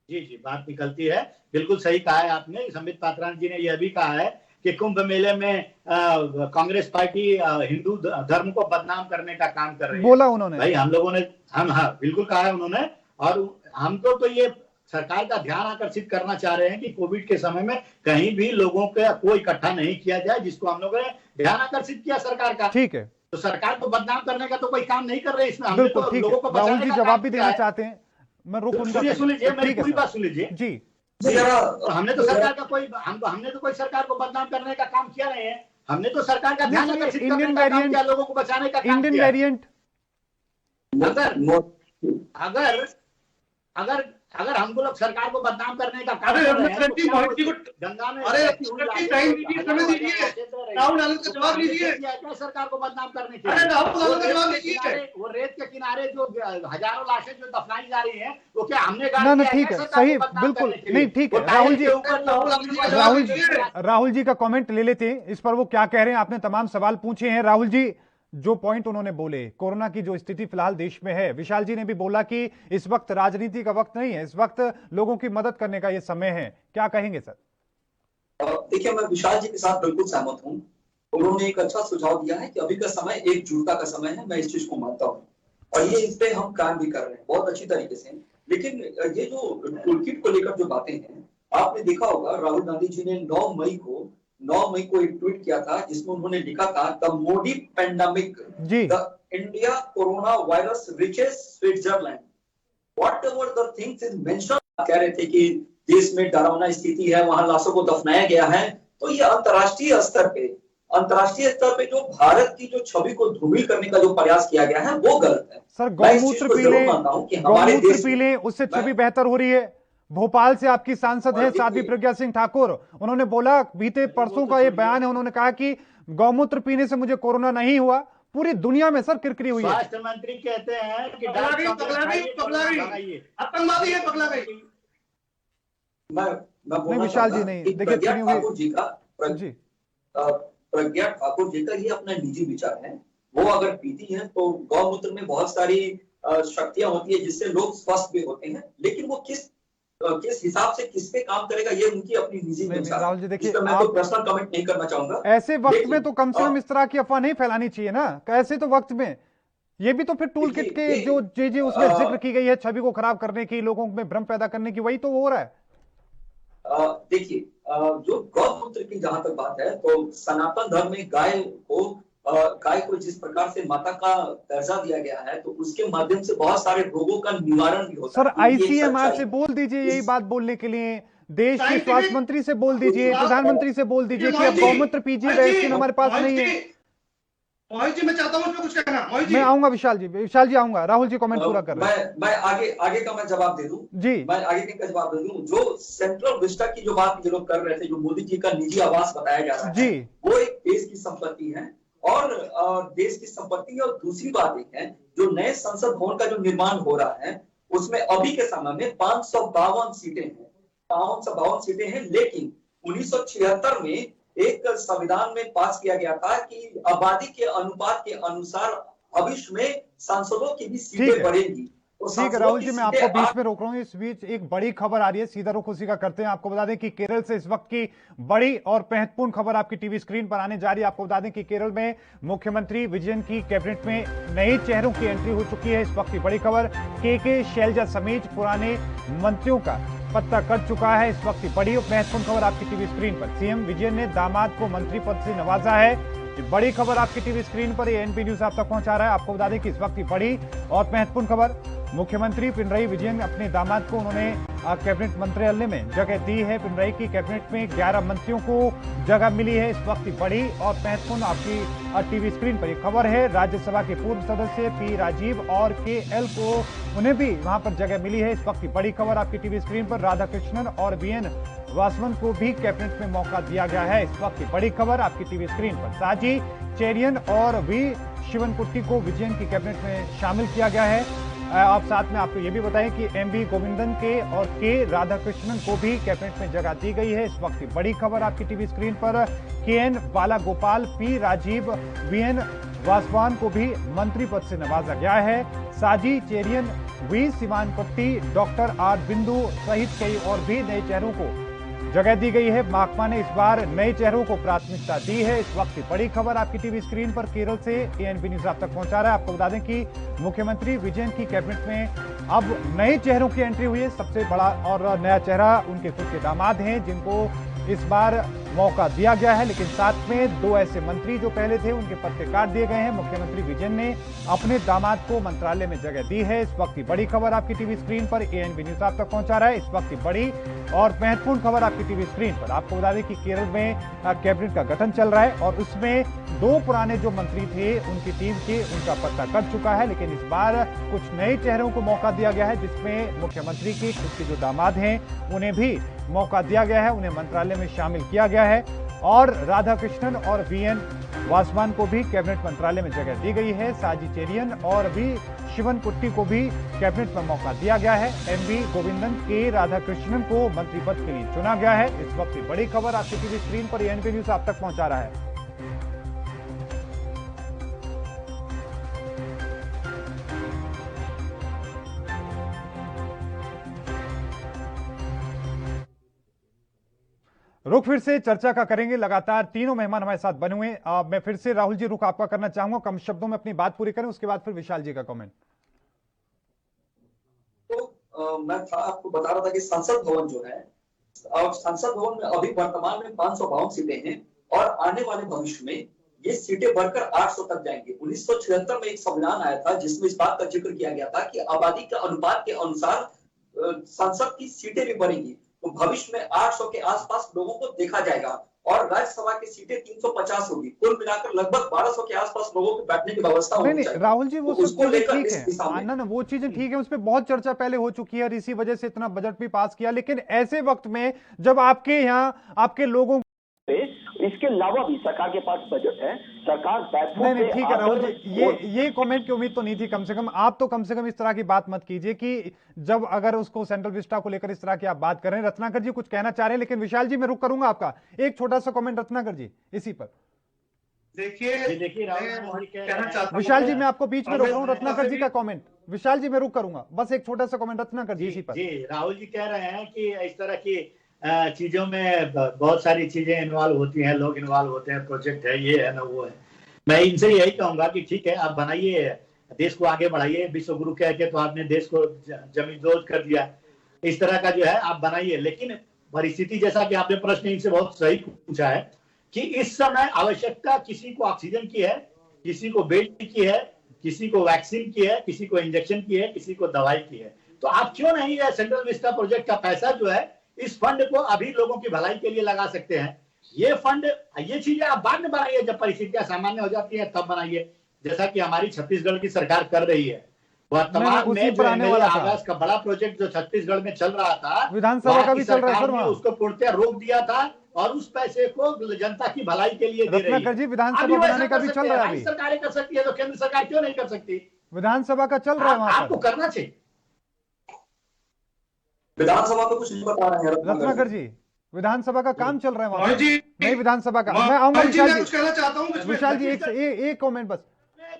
जी, बात निकलती है, बिल्कुल सही कहा है आपने। संबित पात्रा जी ने यह भी कहा है कि कुंभ मेले में कांग्रेस पार्टी हिंदू धर्म को बदनाम करने का काम कर रही है, बोला उन्होंने। भाई हम लोगों ने बिल्कुल कहा है उन्होंने, और हम तो ये सरकार का ध्यान आकर्षित करना चाह रहे हैं कि कोविड के समय में कहीं भी लोगों को इकट्ठा नहीं किया जाए, जिसको हम लोगों ने ध्यान आकर्षित किया सरकार का। ठीक है, तो सरकार को बदनाम करने का तो कोई काम नहीं कर रहे इसमें। हमने तो लोगों को राहुल जी जवाब भी देना चाहते हैं, मैं सुन लीजिए, मेरी पूरी बात सुन लीजिए जी। हमने तो सरकार का कोई सरकार को बदनाम करने का काम किया नहीं है, हमने तो सरकार का ध्यान आकर्षित करने इंडियन का काम वेरिएंट, किया, लोगों को बचाने का काम इंडियन किया। वेरिएंट अगर अगर अगर हमको लोग सरकार को बदनाम करने का काम अरे कर रहे हैं तो क्या मोहित जी को गंगा में अरे बहती हुई लाशें टाइम को दीजिए, हजारों समय दीजिए, हजारों राहुल गांधी का जवाब हमने दीजिए। किया क्या सरकार को बदनाम करने के अरे लिए? राहुल गांधी का जवाब दीजिए। वो रेत के किनारे जो हजारों लाशें जो दफनाई जा रही हैं, वो क्या हमने ना ना ठीक है, सही, बिल्कुल नहीं, ठीक है। राहुल जी, राहुल जी का कमेंट ले लेते हैं इस पर, वो क्या कह रहे हैं। आपने तमाम सवाल पूछे हैं। राहुल जी जो पॉइंट उन्होंने बोले, कोरोना की जो स्थिति फिलहाल देश में है, विशाल जी ने भी बोला कि इस वक्त राजनीति का वक्त नहीं है, इस वक्त लोगों की मदद करने का ये समय है, क्या कहेंगे सर? देखिए, मैं विशाल जी के साथ बिल्कुल सहमत हूँ। उन्होंने एक अच्छा सुझाव दिया है कि अभी का समय एकजुटता का समय है। मैं इस चीज को मानता हूँ और ये इस पे हम काम भी कर रहे हैं बहुत अच्छी तरीके से। लेकिन ये जो टूल किट को लेकर जो बातें हैं, आपने देखा होगा राहुल गांधी जी ने 9 मई को एक ट्वीट किया था जिसमें उन्होंने लिखा था, the Modi pandemic, the India corona virus riches Switzerland, whatever the things is mention. कह रहे थे कि देश में डरावना स्थिति है, वहां लाशों को दफनाया गया है। तो ये अंतर्राष्ट्रीय स्तर पे जो भारत की जो छवि को धूमिल करने का जो प्रयास किया गया है वो गलत है। सर गौमूत्र पी लें उससे छवि बेहतर हो रही है। भोपाल से आपकी सांसद है साध्वी प्रज्ञा सिंह ठाकुर, उन्होंने बोला, बीते परसों का ये बयान है, उन्होंने कहा कि गौमूत्र पीने से मुझे कोरोना नहीं हुआ। पूरी दुनिया में सर किरकिरी हुई है। स्वास्थ्य मंत्री कहते हैं कि आतंकवादी है, पगला गई। मैं विशाल जी नहीं, देखिए प्रज्ञा ठाकुर जी का ये अपना निजी विचार है। वो अगर पीती हैं तो गौमूत्र में बहुत सारी शक्तियां होती है जिससे लोग स्वस्थ भी होते हैं, लेकिन वो किस हिसाब से किस पे काम करेगा ये उनकी अपनी निजी विचार। राहुल जी देखिए, मैं तो पर्सनल कमेंट नहीं करना चाहूंगा। ऐसे वक्त में तो कम से कम इस तरह की अफवाह नहीं फैलानी चाहिए ना। ऐसे तो वक्त में ये भी तो फिर टूल किट के जो जे उसमें जिक्र की गई है छवि को खराब करने की, लोगों में भ्रम पैदा करने की, वही तो हो रहा है। देखिए, जो गौमूत्र की जहां तक बात है तो सनातन धर्म में गाय को जिस प्रकार से माता का दर्जा दिया गया है तो उसके माध्यम से बहुत सारे रोगों का निवारण भी होता है। सर आईसीएमआर से बोल दीजिए यही बात बोलने के लिए, देश के स्वास्थ्य मंत्री से बोल दीजिए, प्रधानमंत्री से बोल दीजिए कि अब गौमूत्र पीजिए, वैक्सीन हमारे पास नहीं है। मोहित जी मैं चाहता हूं कुछ कहना। मोहित जी मैं आऊंगा, विशाल जी आऊंगा। राहुल जी कमेंट पूरा कर रहे हैं। मैं आगे का मैं जवाब दे दूं जी, मैं आगे का जवाब दे दूं। जो सेंट्रल विस्टा की जो बात जो लोग कर रहे थे, जो मोदी जी का निजी आवास बताया जा रहा है जी, वो एक देश की संपत्ति है और देश की संपत्ति है। और दूसरी बात एक है, जो नए संसद भवन का जो निर्माण हो रहा है उसमें अभी के समय में 552 सीटें हैं, लेकिन 1976 में एक संविधान में पास किया गया था कि आबादी के अनुपात के अनुसार भविष्य में सांसदों की भी सीटें बढ़ेंगी। ठीक है राहुल जी, मैं आपको बीच में रोक रहा हूं। इस बीच एक बड़ी खबर आ रही है, सीधा रुख उसी का करते हैं। आपको बता दें कि केरल से इस वक्त की बड़ी और महत्वपूर्ण खबर आपकी टीवी स्क्रीन पर आने जा रही है। आपको बता दें कि केरल में मुख्यमंत्री विजयन की कैबिनेट में नए चेहरों की एंट्री हो चुकी है। इस वक्त की बड़ी खबर, के शैलजा समेत पुराने मंत्रियों का पत्ता कट चुका है। इस वक्त की बड़ी और महत्वपूर्ण खबर आपकी टीवी स्क्रीन पर, सीएम विजयन ने दामाद को मंत्री पद से नवाजा है। ये बड़ी खबर आपकी टीवी स्क्रीन पर एएनपी न्यूज आप तक पहुंचा रहा है। आपको बता दें कि इस वक्त की बड़ी और महत्वपूर्ण खबर, मुख्यमंत्री पिनरई विजयन अपने दामाद को उन्होंने कैबिनेट मंत्रिमंडल में जगह दी है। पिनरई की कैबिनेट में 11 मंत्रियों को जगह मिली है। इस वक्त की बड़ी और महत्वपूर्ण आपकी टीवी स्क्रीन पर एक खबर है। राज्यसभा के पूर्व सदस्य पी राजीव और केएल को उन्हें भी वहां पर जगह मिली है। इस वक्त की बड़ी खबर आपकी टीवी स्क्रीन पर, राधाकृष्णन और वीएन वासवन को भी कैबिनेट में मौका दिया गया है। इस वक्त की बड़ी खबर आपकी टीवी स्क्रीन पर, साजी चेरियन और वी शिवनकुट्टी को विजयन की कैबिनेट में शामिल किया गया है। आप साथ में आपको ये भी बताएं कि एमबी गोविंदन के और के राधाकृष्णन को भी कैबिनेट में जगह दी गई है। इस वक्त की बड़ी खबर आपकी टीवी स्क्रीन पर, KN Balagopal, P Rajeev, VN Vasavan को भी मंत्री पद से नवाजा गया है। Saji Cherian, V Sivankutty, doctor R Bindu सहित कई और भी नए चेहरों को जगह दी गई है। महकमा ने इस बार नए चेहरों को प्राथमिकता दी है। इस वक्त की बड़ी खबर आपकी टीवी स्क्रीन पर केरल से एएनपी न्यूज आप तक पहुंचा रहा है। आपको बता दें कि मुख्यमंत्री विजयन की कैबिनेट में अब नए चेहरों की एंट्री हुई है। सबसे बड़ा और नया चेहरा उनके खुद के दामाद हैं, जिनको इस बार मौका दिया गया है, लेकिन साथ में 2 ऐसे मंत्री जो पहले थे उनके पत्ते काट दिए गए हैं। मुख्यमंत्री विजयन ने अपने दामाद को मंत्रालय में जगह दी है। इस वक्त की बड़ी खबर आपकी टीवी स्क्रीन पर एएनबी न्यूज आप तक पहुंचा रहा है। इस वक्त की बड़ी और महत्वपूर्ण खबर आपकी टीवी स्क्रीन पर। आपको बता दें कि केरल में कैबिनेट का गठन चल रहा है और उसमें 2 पुराने जो मंत्री थे उनकी टीम के उनका पत्ता कट चुका है, लेकिन इस बार कुछ नए चेहरों को मौका दिया गया है, जिसमें मुख्यमंत्री के खुद के जो दामाद हैं उन्हें भी मौका दिया गया है, उन्हें मंत्रालय में शामिल किया गया है और राधाकृष्णन और वीएन वासवान को भी कैबिनेट मंत्रालय में जगह दी गई है। साजी चेरियन और भी शिवन कुट्टी को भी कैबिनेट में मौका दिया गया है। एमवी गोविंदन के राधाकृष्णन को मंत्री पद के लिए चुना गया है। इस वक्त की बड़ी खबर आपकी टीवी स्क्रीन पर एएनबी न्यूज आप तक पहुंचा रहा है। रुख फिर से चर्चा का करेंगे। लगातार तीनों मेहमान हमारे साथ बने हुए। मैं फिर से राहुल जी रुख आपका करना चाहूंगा, कम शब्दों में अपनी बात पूरी करें, उसके बाद फिर विशाल जी का कमेंट। तो मैं आपको बता रहा था कि संसद भवन जो है, और संसद भवन में अभी वर्तमान में 552 सीटें हैं और आने वाले भविष्य में ये सीटें बढ़कर 800 तक जाएंगी। 1976 में एक संविधान आया था जिसमें इस बात का जिक्र किया गया था कि आबादी के अनुपात के अनुसार संसद की सीटें भी बढ़ेंगी। तो भविष्य में 800 के आसपास लोगों को देखा जाएगा और राज्यसभा की सीटें 350 होगी। कुल मिलाकर लगभग 1200 के आसपास लोगों के बैठने की व्यवस्था होगी। नहीं राहुल जी, वो तो उसको लेकर ठीक है ना, वो चीजें ठीक है, उस पर बहुत चर्चा पहले हो चुकी है और इसी वजह से इतना बजट भी पास किया। लेकिन ऐसे वक्त में जब आपके यहाँ आपके लोगों, इसके अलावा भी सरकार के पास बजट है, सरकार नहीं ठीक है राहुल जी, ये कमेंट की उम्मीद तो नहीं थी। कम से कम आप तो कम से कम इस तरह की बात मत कीजिए कि जब अगर उसको सेंट्रल विस्टा को लेकर इस तरह की आप बात कर रहे हैं। रत्नाकर जी कुछ कहना चाह रहे हैं, लेकिन विशाल जी मैं रुक करूंगा आपका एक छोटा सा कमेंट रत्नाकर जी इसी पर। देखिए विशाल जी मैं आपको बीच में रोक रहा हूँ, रत्नाकर जी का कमेंट। विशाल जी मैं रुक करूंगा, बस एक छोटा सा कमेंट रत्नाकर जी इसी पर। जी राहुल जी कह रहे हैं कि इस तरह की चीजों में बहुत सारी चीजें इन्वॉल्व होती हैं, लोग इन्वॉल्व होते हैं, प्रोजेक्ट है, ये है ना वो है। मैं इनसे यही कहूंगा कि ठीक है, आप बनाइए, देश को आगे बढ़ाइए। विश्व गुरु कह के तो आपने देश को जमींदोज कर दिया। इस तरह का जो है आप बनाइए, लेकिन परिस्थिति जैसा कि आपने प्रश्न इनसे बहुत सही पूछा है कि इस समय आवश्यकता किसी को ऑक्सीजन की है, किसी को बेड की है, किसी को वैक्सीन की है, किसी को इंजेक्शन की है, किसी को दवाई की है। तो आप क्यों नहीं है सेंट्रल विस्टा प्रोजेक्ट का पैसा जो है इस फंड को अभी लोगों की भलाई के लिए लगा सकते हैं। ये फंड, ये चीजें आप बाद में बनाइए, जब परिस्थितियां सामान्य हो जाती हैं तब बनाइए, जैसा कि हमारी छत्तीसगढ़ की सरकार कर रही है। वर्तमान में जो आवास का बड़ा प्रोजेक्ट जो छत्तीसगढ़ में चल रहा था, विधानसभा का भी चल रहा है सर, उसको पूर्णतः रोक दिया था और उस पैसे को जनता की भलाई के लिए दे रही है। जी विधानसभा बनाने का भी चल रहा है, अभी सरकारें कर सकती है तो केंद्र सरकार क्यों नहीं कर सकती? विधानसभा का चल रहा है, वहां आपको करना चाहिए। विधानसभा पे कुछ नहीं बता रहे हैं रत्नाकर जी, विधानसभा का काम चल रहा है वहां जी, नहीं विधानसभा का। मैं आऊंगा विशाल जी, कहना चाहता हूं विशाल जी एक कमेंट बस।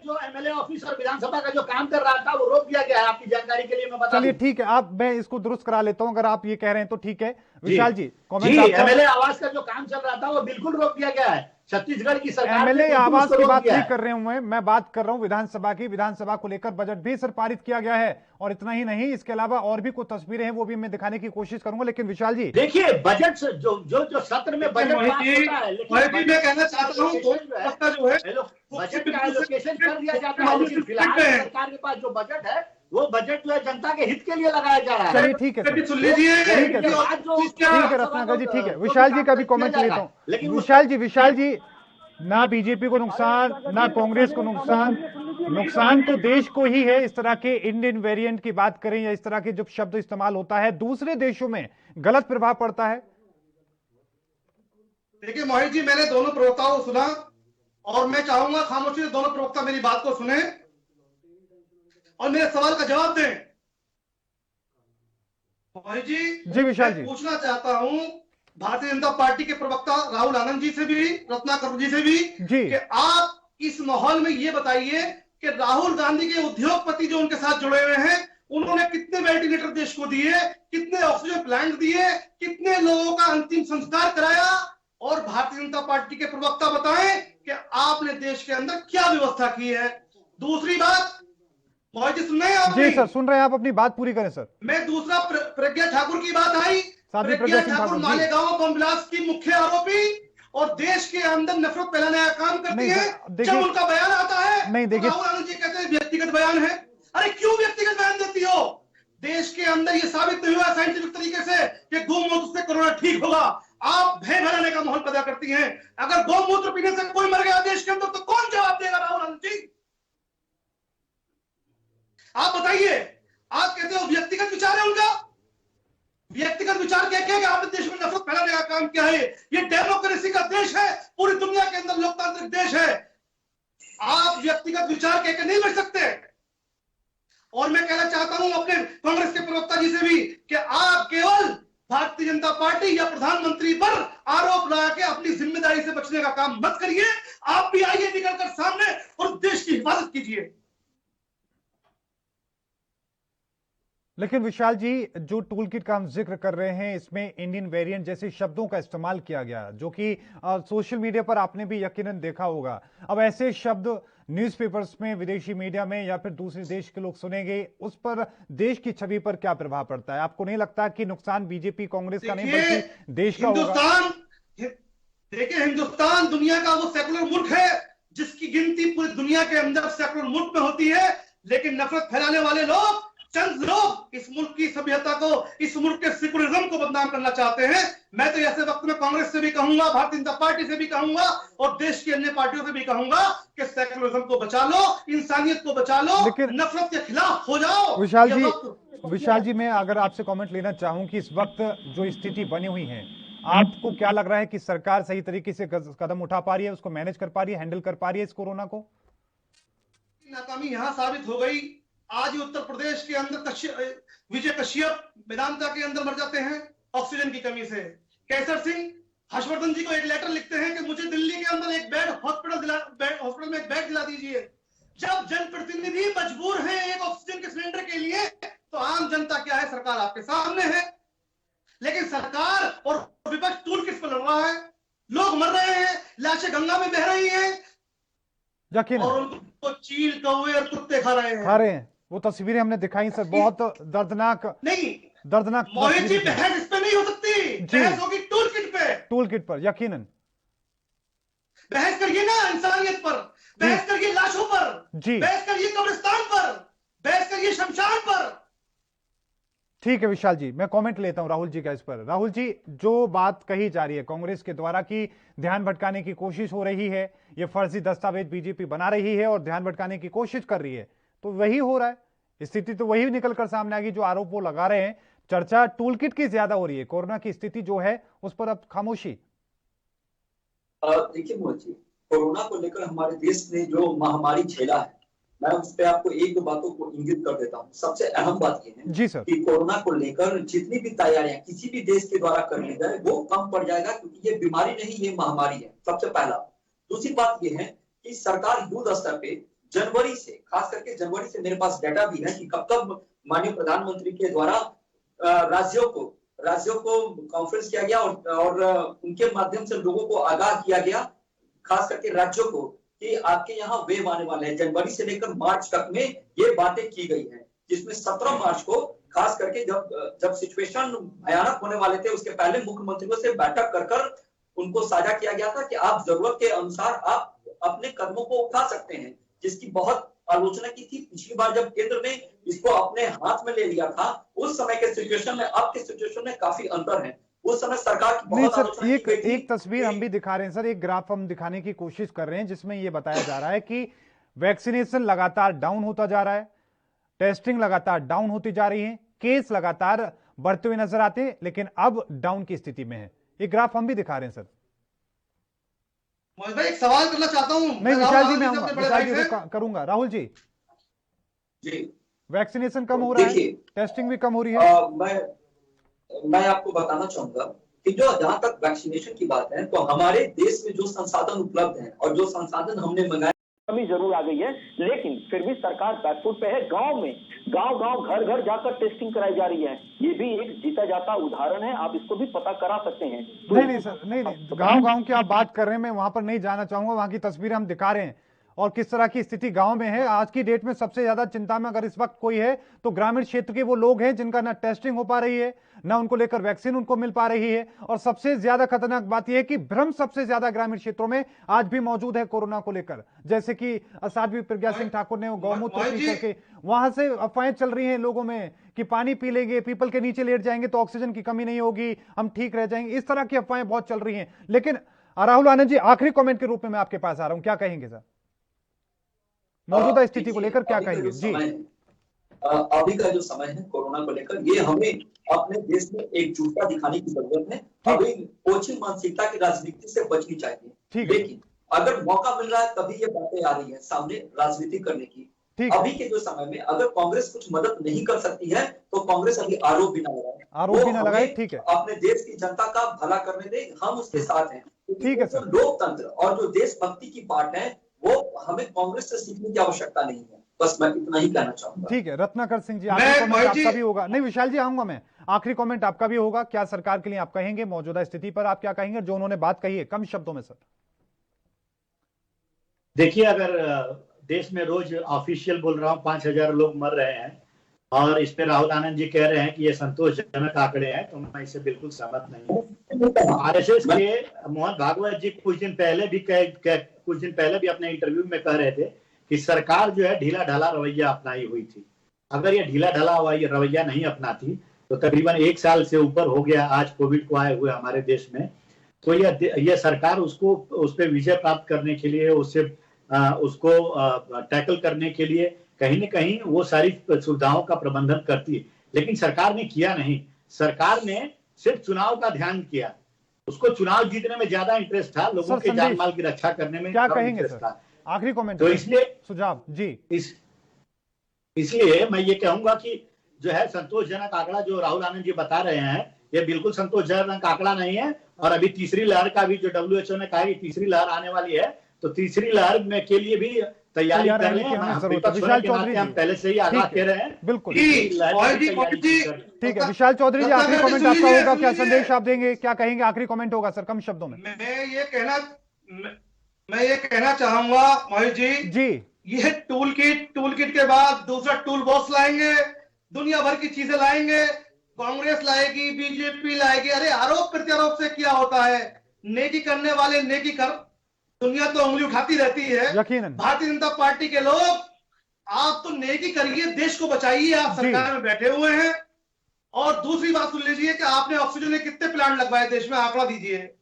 जो एमएलए ऑफिस और विधानसभा का जो काम कर रहा था वो रोक दिया गया है, आपकी जानकारी के लिए मैं बता दूं। चलिए ठीक है, आप मैं इसको दुरुस्त करा लेता हूं, अगर आप ये कह रहे हैं तो ठीक है। विशाल जी कमेंट। एमएलए आवास का जो काम चल रहा था वो बिल्कुल रोक दिया गया है। छत्तीसगढ़ की सरकार एमएलए आवास की बात नहीं कर रहे हूं मैं बात कर रहा हूं विधानसभा की। विधानसभा को लेकर बजट भी सर पारित किया गया है और इतना ही नहीं, इसके अलावा और भी कुछ तस्वीरें हैं वो भी मैं दिखाने की कोशिश करूंगा। लेकिन विशाल जी देखिए, बजट जो सत्र में बजट पास होता है, लेकिन मैं कहना चाहता हूं जो है बजट का एलोकेशन कर दिया जाता है, लेकिन फिलहाल सरकार के पास जो बजट है वो बजट जो है जनता के हित के लिए लगाया जा रहा है। चलिए ठीक है, सुन लीजिए, ठीक है रत्नाकर जी, ठीक है। विशाल जी का भी कमेंट लेता हूँ। लेकिन विशाल जी ना बीजेपी को नुकसान, ना कांग्रेस को नुकसान तो देश को ही है। इस तरह के इंडियन वेरिएंट की बात करें या इस तरह के जब शब्द इस्तेमाल होता है, दूसरे देशों में गलत प्रभाव पड़ता है। देखिए मोहित जी, मैंने दोनों प्रवक्ताओं को सुना और मैं चाहूंगा खामोशी से दोनों प्रवक्ता मेरी बात को सुने और मेरे सवाल का जवाब दें। मोहित जी विशाल जी, पूछना चाहता हूं भारतीय जनता पार्टी के प्रवक्ता राहुल आनंद जी से भी, रत्नाकर जी से भी कि आप इस माहौल में ये बताइए कि राहुल गांधी के उद्योगपति जो उनके साथ जुड़े हुए हैं, उन्होंने कितने वेंटिलेटर देश को दिए, कितने ऑक्सीजन प्लांट दिए, कितने लोगों का अंतिम संस्कार कराया, और भारतीय जनता पार्टी के प्रवक्ता बताएं कि आपने देश के अंदर क्या व्यवस्था की है। दूसरी बात, मोहित जी सुन रहे हैं आप? जी सर सुन रहे हैं, आप अपनी बात पूरी करें सर। मैं दूसरा प्रज्ञा ठाकुर की बात आई। प्रज्ञा ठाकुर मालेगांव बम ब्लास्ट की मुख्य आरोपी और देश के अंदर नफरत फैलाने का काम करती नहीं, है। देखिए- जब उनका बयान आता है नहीं, देखिए- राहुल गांधी जी कहते हैं व्यक्तिगत बयान है। अरे क्यों व्यक्तिगत बयान देती हो? देश के अंदर ये साबित नहीं हुआ साइंटिफिक तरीके से कि गौमूत्र से कोरोना ठीक होगा। आप भय भराने का माहौल पैदा करती हैं। अगर गौमूत्र पीने से कोई मर गया देश के अंदर तो कौन जवाब देगा राहुल गांधी जी? आप बताइए। आप कहते हो व्यक्तिगत विचार है उनका। व्यक्तिगत विचार क्या क्या कि आपने देश में नफरत फैलाने का काम किया है। ये डेमोक्रेसी का देश है, पूरी दुनिया के अंदर लोकतांत्रिक देश है। आप व्यक्तिगत विचार कह के नहीं बच सकते। और मैं कहना चाहता हूं अपने कांग्रेस के प्रवक्ता जी से भी कि आप केवल भारतीय जनता पार्टी या प्रधानमंत्री पर आरोप लगा के अपनी जिम्मेदारी से बचने का काम मत करिए। आप भी आइए निकलकर सामने और देश की हिफाजत कीजिए। लेकिन विशाल जी, जो टूल किट का हम जिक्र कर रहे हैं, इसमें इंडियन वेरिएंट जैसे शब्दों का इस्तेमाल किया गया, जो कि सोशल मीडिया पर आपने भी यकीनन देखा होगा। अब ऐसे शब्द न्यूज़पेपर्स में, विदेशी मीडिया में या फिर दूसरे देश के लोग सुनेंगे, उस पर देश की छवि पर क्या प्रभाव पड़ता है? आपको नहीं लगता कि नुकसान बीजेपी कांग्रेस का नहीं बल्कि देश का होगा? देखिए, हिंदुस्तान दुनिया का वो सेकुलर मुल्क है जिसकी गिनती पूरी दुनिया के अंदर सेकुलर मुल्क में होती है। लेकिन नफरत फैलाने वाले लोग, चंद लोग इस मुल्क की सभ्यता को, इस मुल्क के सेकुलरिज्म को बदनाम करना चाहते हैं। मैं तो ऐसे वक्त में कांग्रेस से भी कहूंगा, भारतीय जनता पार्टी से भी कहूंगा और देश की अन्य पार्टियों से भी कहूंगा कि सेकुलरिज्म को बचा लो, इंसानियत को बचा लो, लेकिन नफरत के खिलाफ हो जाओ। विशाल जी, मैं अगर आपसे कमेंट लेना चाहूं कि इस वक्त जो स्थिति बनी हुई है, आपको क्या लग रहा है कि सरकार सही तरीके से कदम उठा पा रही है, उसको मैनेज कर पा रही है, हैंडल कर पा रही है इस कोरोना को? नाकामी यहां साबित हो गई। आज ही उत्तर प्रदेश के अंदर विजय कश्यप वेदांता के अंदर मर जाते हैं ऑक्सीजन की कमी से। केसर सिंह हर्षवर्धन जी को एक लेटर लिखते हैं कि मुझे दिल्ली के अंदर एक बेड हॉस्पिटल में एक बेड दिला दीजिए। जब जनप्रतिनिधि मजबूर हैं एक ऑक्सीजन के सिलेंडर के लिए, तो आम जनता क्या है? सरकार आपके सामने है। लेकिन सरकार और विपक्ष टूल किट पर लड़ रहा है। लोग मर रहे हैं, लाशें गंगा में बह रही हैं और उनको चील, कौवे और कुत्ते खा रहे हैं। वो तस्वीरें हमने दिखाई सर, बहुत दर्दनाक। नहीं, दर्दनाक मोहित जी, बहस इस पे नहीं हो सकती। बहस होगी टूल किट पे। टूल किट पर यकीनन बहस करिए ना इंसानियत पर, बहस करिए लाशों पर, बहस करिए कब्रिस्तान पर, बहस करिए शमशान पर। ठीक है विशाल जी, मैं कमेंट लेता हूं राहुल जी का इस पर। राहुल जी, जो बात कही जा रही है कांग्रेस के द्वारा कि ध्यान भटकाने की कोशिश हो रही है, ये फर्जी दस्तावेज बीजेपी बना रही है और ध्यान भटकाने की कोशिश कर रही है, तो वही हो रहा है। स्थिति तो वही निकलकर सामने आ गई जो आरोप वो लगा रहे हैं। चर्चा टूल किट की ज्यादा हो रही है, कोरोना की स्थिति जो है उस पर अब खामोशी। देखिए मोहित जी, कोरोना को लेकर हमारे देश ने जो महामारी झेला है, मैं उस पर आपको एक दो बातों को इंगित कर देता हूँ। सबसे अहम बात यह है जी सर, कि कोरोना को लेकर जितनी भी तैयारियां किसी भी देश के द्वारा कर ली जाए वो कम पड़ जाएगा, क्योंकि ये बीमारी नहीं, ये महामारी है, सबसे पहला। दूसरी बात यह है कि सरकार युद्ध स्तर पे जनवरी से, खास करके जनवरी से मेरे पास डाटा भी है कि कब कब माननीय प्रधानमंत्री के द्वारा राज्यों को कॉन्फ्रेंस किया गया और उनके माध्यम से लोगों को आगाह किया गया, खास करके राज्यों को, कि आपके यहाँ वेव आने वाले हैं। जनवरी से लेकर मार्च तक में ये बातें की गई हैं, जिसमें 17 मार्च को खास करके जब सिचुएशन भयानक होने वाले थे, उसके पहले मुख्यमंत्रियों से बैठक कर उनको साझा किया गया था कि आप जरूरत के अनुसार आप अपने कदमों को उठा सकते हैं, जिसकी बहुत आलोचना की थी। पिछली बार जब केंद्र ने इसको अपने हाथ में ले लिया था, उस समय के सिचुएशन में अब के सिचुएशन में काफी अंतर है। उस समय सरकार की बहुत आलोचना की गई थी। एक तस्वीर हम भी दिखा रहे हैं सर, एक ग्राफ हम दिखाने की कोशिश कर रहे हैं जिसमें यह बताया जा रहा है कि वैक्सीनेशन लगातार डाउन होता जा रहा है, टेस्टिंग लगातार डाउन होती जा रही है, केस लगातार बढ़ते हुए नजर आते हैं, लेकिन अब डाउन की स्थिति में है। एक ग्राफ हम भी दिखा रहे हैं सर। मैं एक सवाल करना चाहता हूं। नहीं विशाल जी, मैं विशाल जी करूंगा। राहुल जी, वैक्सीनेशन कम हो रहा है, टेस्टिंग भी कम हो रही है। मैं आपको बताना चाहूंगा कि जहां तक वैक्सीनेशन की बात है, तो हमारे देश में जो संसाधन उपलब्ध हैं और जो संसाधन हमने मंगाए, कमी जरूर आ गई है, लेकिन फिर भी सरकार बैकफुट पे है। गांव में गांव घर घर जाकर टेस्टिंग कराई जा रही है। ये भी एक जीता जाता उदाहरण है, आप इसको भी पता करा सकते हैं। नहीं सर, नहीं गांव की आप बात कर रहे हैं, मैं वहां पर नहीं जाना चाहूंगा। वहां की तस्वीरें हम दिखा रहे हैं और किस तरह की स्थिति गांव में है। आज की डेट में सबसे ज्यादा चिंता में अगर इस वक्त कोई है तो ग्रामीण क्षेत्र के वो लोग हैं जिनका ना टेस्टिंग हो पा रही है, ना उनको लेकर वैक्सीन उनको मिल पा रही है, और सबसे ज्यादा खतरनाक बात यह है कि भ्रम सबसे ज्यादा ग्रामीण क्षेत्रों में आज भी मौजूद है कोरोना को लेकर। जैसे कि साध्वी प्रज्ञा सिंह ठाकुर ने गौमूत्र पी करके वहां से अफवाहें चल रही हैं लोगों में कि पानी पी लेंगे, पीपल के नीचे लेट जाएंगे तो ऑक्सीजन की कमी नहीं होगी, हम ठीक रह जाएंगे, इस तरह की अफवाहें बहुत चल रही हैं। लेकिन राहुल आनंद जी, आखिरी कमेंट के रूप में मैं आपके पास आ रहा हूं, क्या कहेंगे सर मौजूदा स्थिति को लेकर, क्या कहेंगे जी? अभी का जो समय है कोरोना को लेकर, ये हमें अपने देश में एकजुटता दिखाने की जरूरत है। अभी ओछी मानसिकता की राजनीति से बचनी चाहिए, लेकिन अगर मौका मिल रहा है तभी ये बातें आ रही है सामने राजनीति करने की। अभी के जो समय में अगर कांग्रेस कुछ मदद नहीं कर सकती है तो कांग्रेस अभी आरोप भी ना लगाए, ठीक है, अपने देश की जनता का भला करने दे, हम उसके साथ हैं। ठीक है सर। लोकतंत्र और जो देशभक्ति की बात है वो हमें कांग्रेस से सीखने की आवश्यकता नहीं है। बस मैं इतना ही कहना चाहूंगा। ठीक है, रत्नाकर सिंह जी, आखिरी कमेंट आपका भी होगा। नहीं विशाल जी, आऊंगा मैं, आखिरी कमेंट आपका भी होगा। क्या सरकार के लिए आप कहेंगे, मौजूदा स्थिति पर आप क्या कहेंगे, जो उन्होंने बात कही है कम शब्दों में सर? देखिए, अगर देश में रोज ऑफिशियल बोल रहा हूँ 5000 लोग मर रहे हैं और इस पे राहुल आनंद जी कह रहे हैं कि ये संतोषजनक आंकड़े हैं, तो मैं इससे बिल्कुल सहमत नहीं हूँ। आरएसएस के मोहन भागवत जी कुछ दिन पहले भी अपने इंटरव्यू में कह रहे थे कि सरकार जो है ढीला ढाला रवैया अपनाई हुई थी। अगर ये ढीला ढाला रवैया नहीं अपनाती तो तकरीबन 1 साल से ऊपर हो गया आज कोविड को आए हुए हमारे देश में, तो यह सरकार उस पर विजय प्राप्त करने के लिए, उसको टैकल करने के लिए कहीं न कहीं वो सारी सुविधाओं का प्रबंधन करती है, लेकिन सरकार ने किया नहीं। सरकार ने सिर्फ चुनाव का ध्यान किया, उसको चुनाव जीतने में ज्यादा इंटरेस्ट था, लोगों के जान माल की रक्षा करने में क्या कहेंगे सर? आखिरी कमेंट तो इसलिए सुझाव जी, इसलिए मैं ये कहूंगा कि जो है संतोषजनक आंकड़ा जो राहुल आनंद जी बता रहे हैं, ये बिल्कुल संतोषजनक आंकड़ा नहीं है। और अभी तीसरी लहर का भी जो WHO ने कहा है कि तीसरी लहर आने वाली है, तो तीसरी लहर में के लिए भी तैयारी कर रहे हैं। विशाल चौधरी हम पहले से ही आगाह कह रहे हैं, बिल्कुल ठीक है। विशाल चौधरी जी, आखिरी कमेंट आपका होगा, क्या संदेश आप देंगे, क्या कहेंगे, आखिरी कमेंट होगा सर कम शब्दों में? मैं ये कहना चाहूंगा मोहित जी, ये टूल किट के बाद दूसरा टूल बॉक्स लाएंगे, दुनिया भर की चीजें लाएंगे, कांग्रेस लाएगी, बीजेपी लाएगी। अरे आरोप प्रत्यारोप से क्या होता है, नेकी करने वाले नेकी कर, दुनिया तो उंगली उठाती रहती है। यकीनन भारतीय जनता पार्टी के लोग, आप तो नेकी करिए, देश को बचाइए, आप सरकार में बैठे हुए हैं। और दूसरी बात सुन लीजिए कि आपने ऑक्सीजन के कितने प्लांट लगवाए देश में, आंकड़ा दीजिए।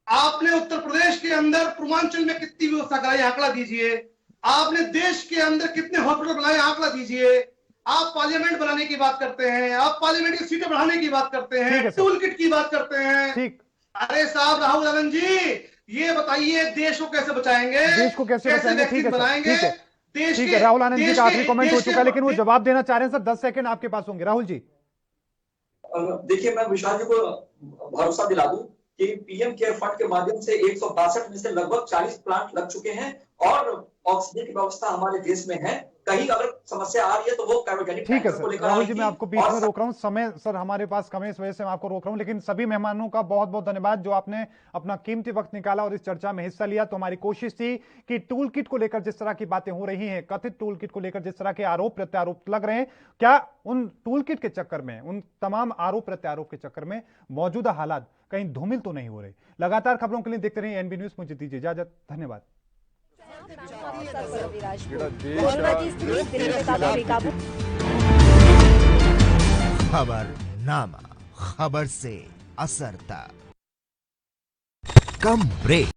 आपने उत्तर प्रदेश के अंदर पूर्वांचल में कितनी व्यवस्था कराई, आंकड़ा दीजिए। आपने देश के अंदर कितने हॉस्पिटल बनाए, आंकड़ा दीजिए। आप पार्लियामेंट बनाने की बात करते हैं, आप पार्लियामेंट की सीटें बढ़ाने की बात करते हैं, टूल किट की बात करते हैं। अरे साहब राहुल आनंद जी, ये बताइए देश को कैसे बचाएंगे, देश को कैसे बचाएंगे? ठीक है बनाएंगे देश ठीक है। राहुल आनंद जी का आखिरी कमेंट हो चुका है, लेकिन वो जवाब देना चाह रहे हैं सर, 10 सेकंड आपके पास होंगे। राहुल जी, देखिए, मैं विशाल जी को भरोसा दिला दूं कि पीएम केयर फंड के माध्यम से 162 में से लगभग 40 प्लांट लग चुके हैं और ऑक्सीजन की व्यवस्था हमारे देश में है। कहीं अगर समस्या आ रही है तो वो कार्बोजेनिक ठीक है सर। राहुल जी, मैं आपको बीच में रोक रहा हूं, समय सर हमारे पास कम है, इस वजह से मैं आपको रोक रहा हूं, लेकिन सभी मेहमानों का बहुत बहुत धन्यवाद जो आपने अपना कीमती वक्त निकाला और इस चर्चा में हिस्सा लिया। तो हमारी कोशिश थी कि टूल किट को लेकर जिस तरह की बातें हो रही हैं, कथित टूल किट को लेकर जिस तरह के आरोप प्रत्यारोप लग रहे हैं, क्या उन टूल किट के चक्कर में, उन तमाम आरोप प्रत्यारोप के चक्कर में मौजूदा हालात कहीं धूमिल तो नहीं हो रहे? लगातार खबरों के लिए देखते रहिए एनबी न्यूज। मुझे दीजिए इजाजत, धन्यवाद। खबरनामा, खबर से असर तक। कम ब्रेक।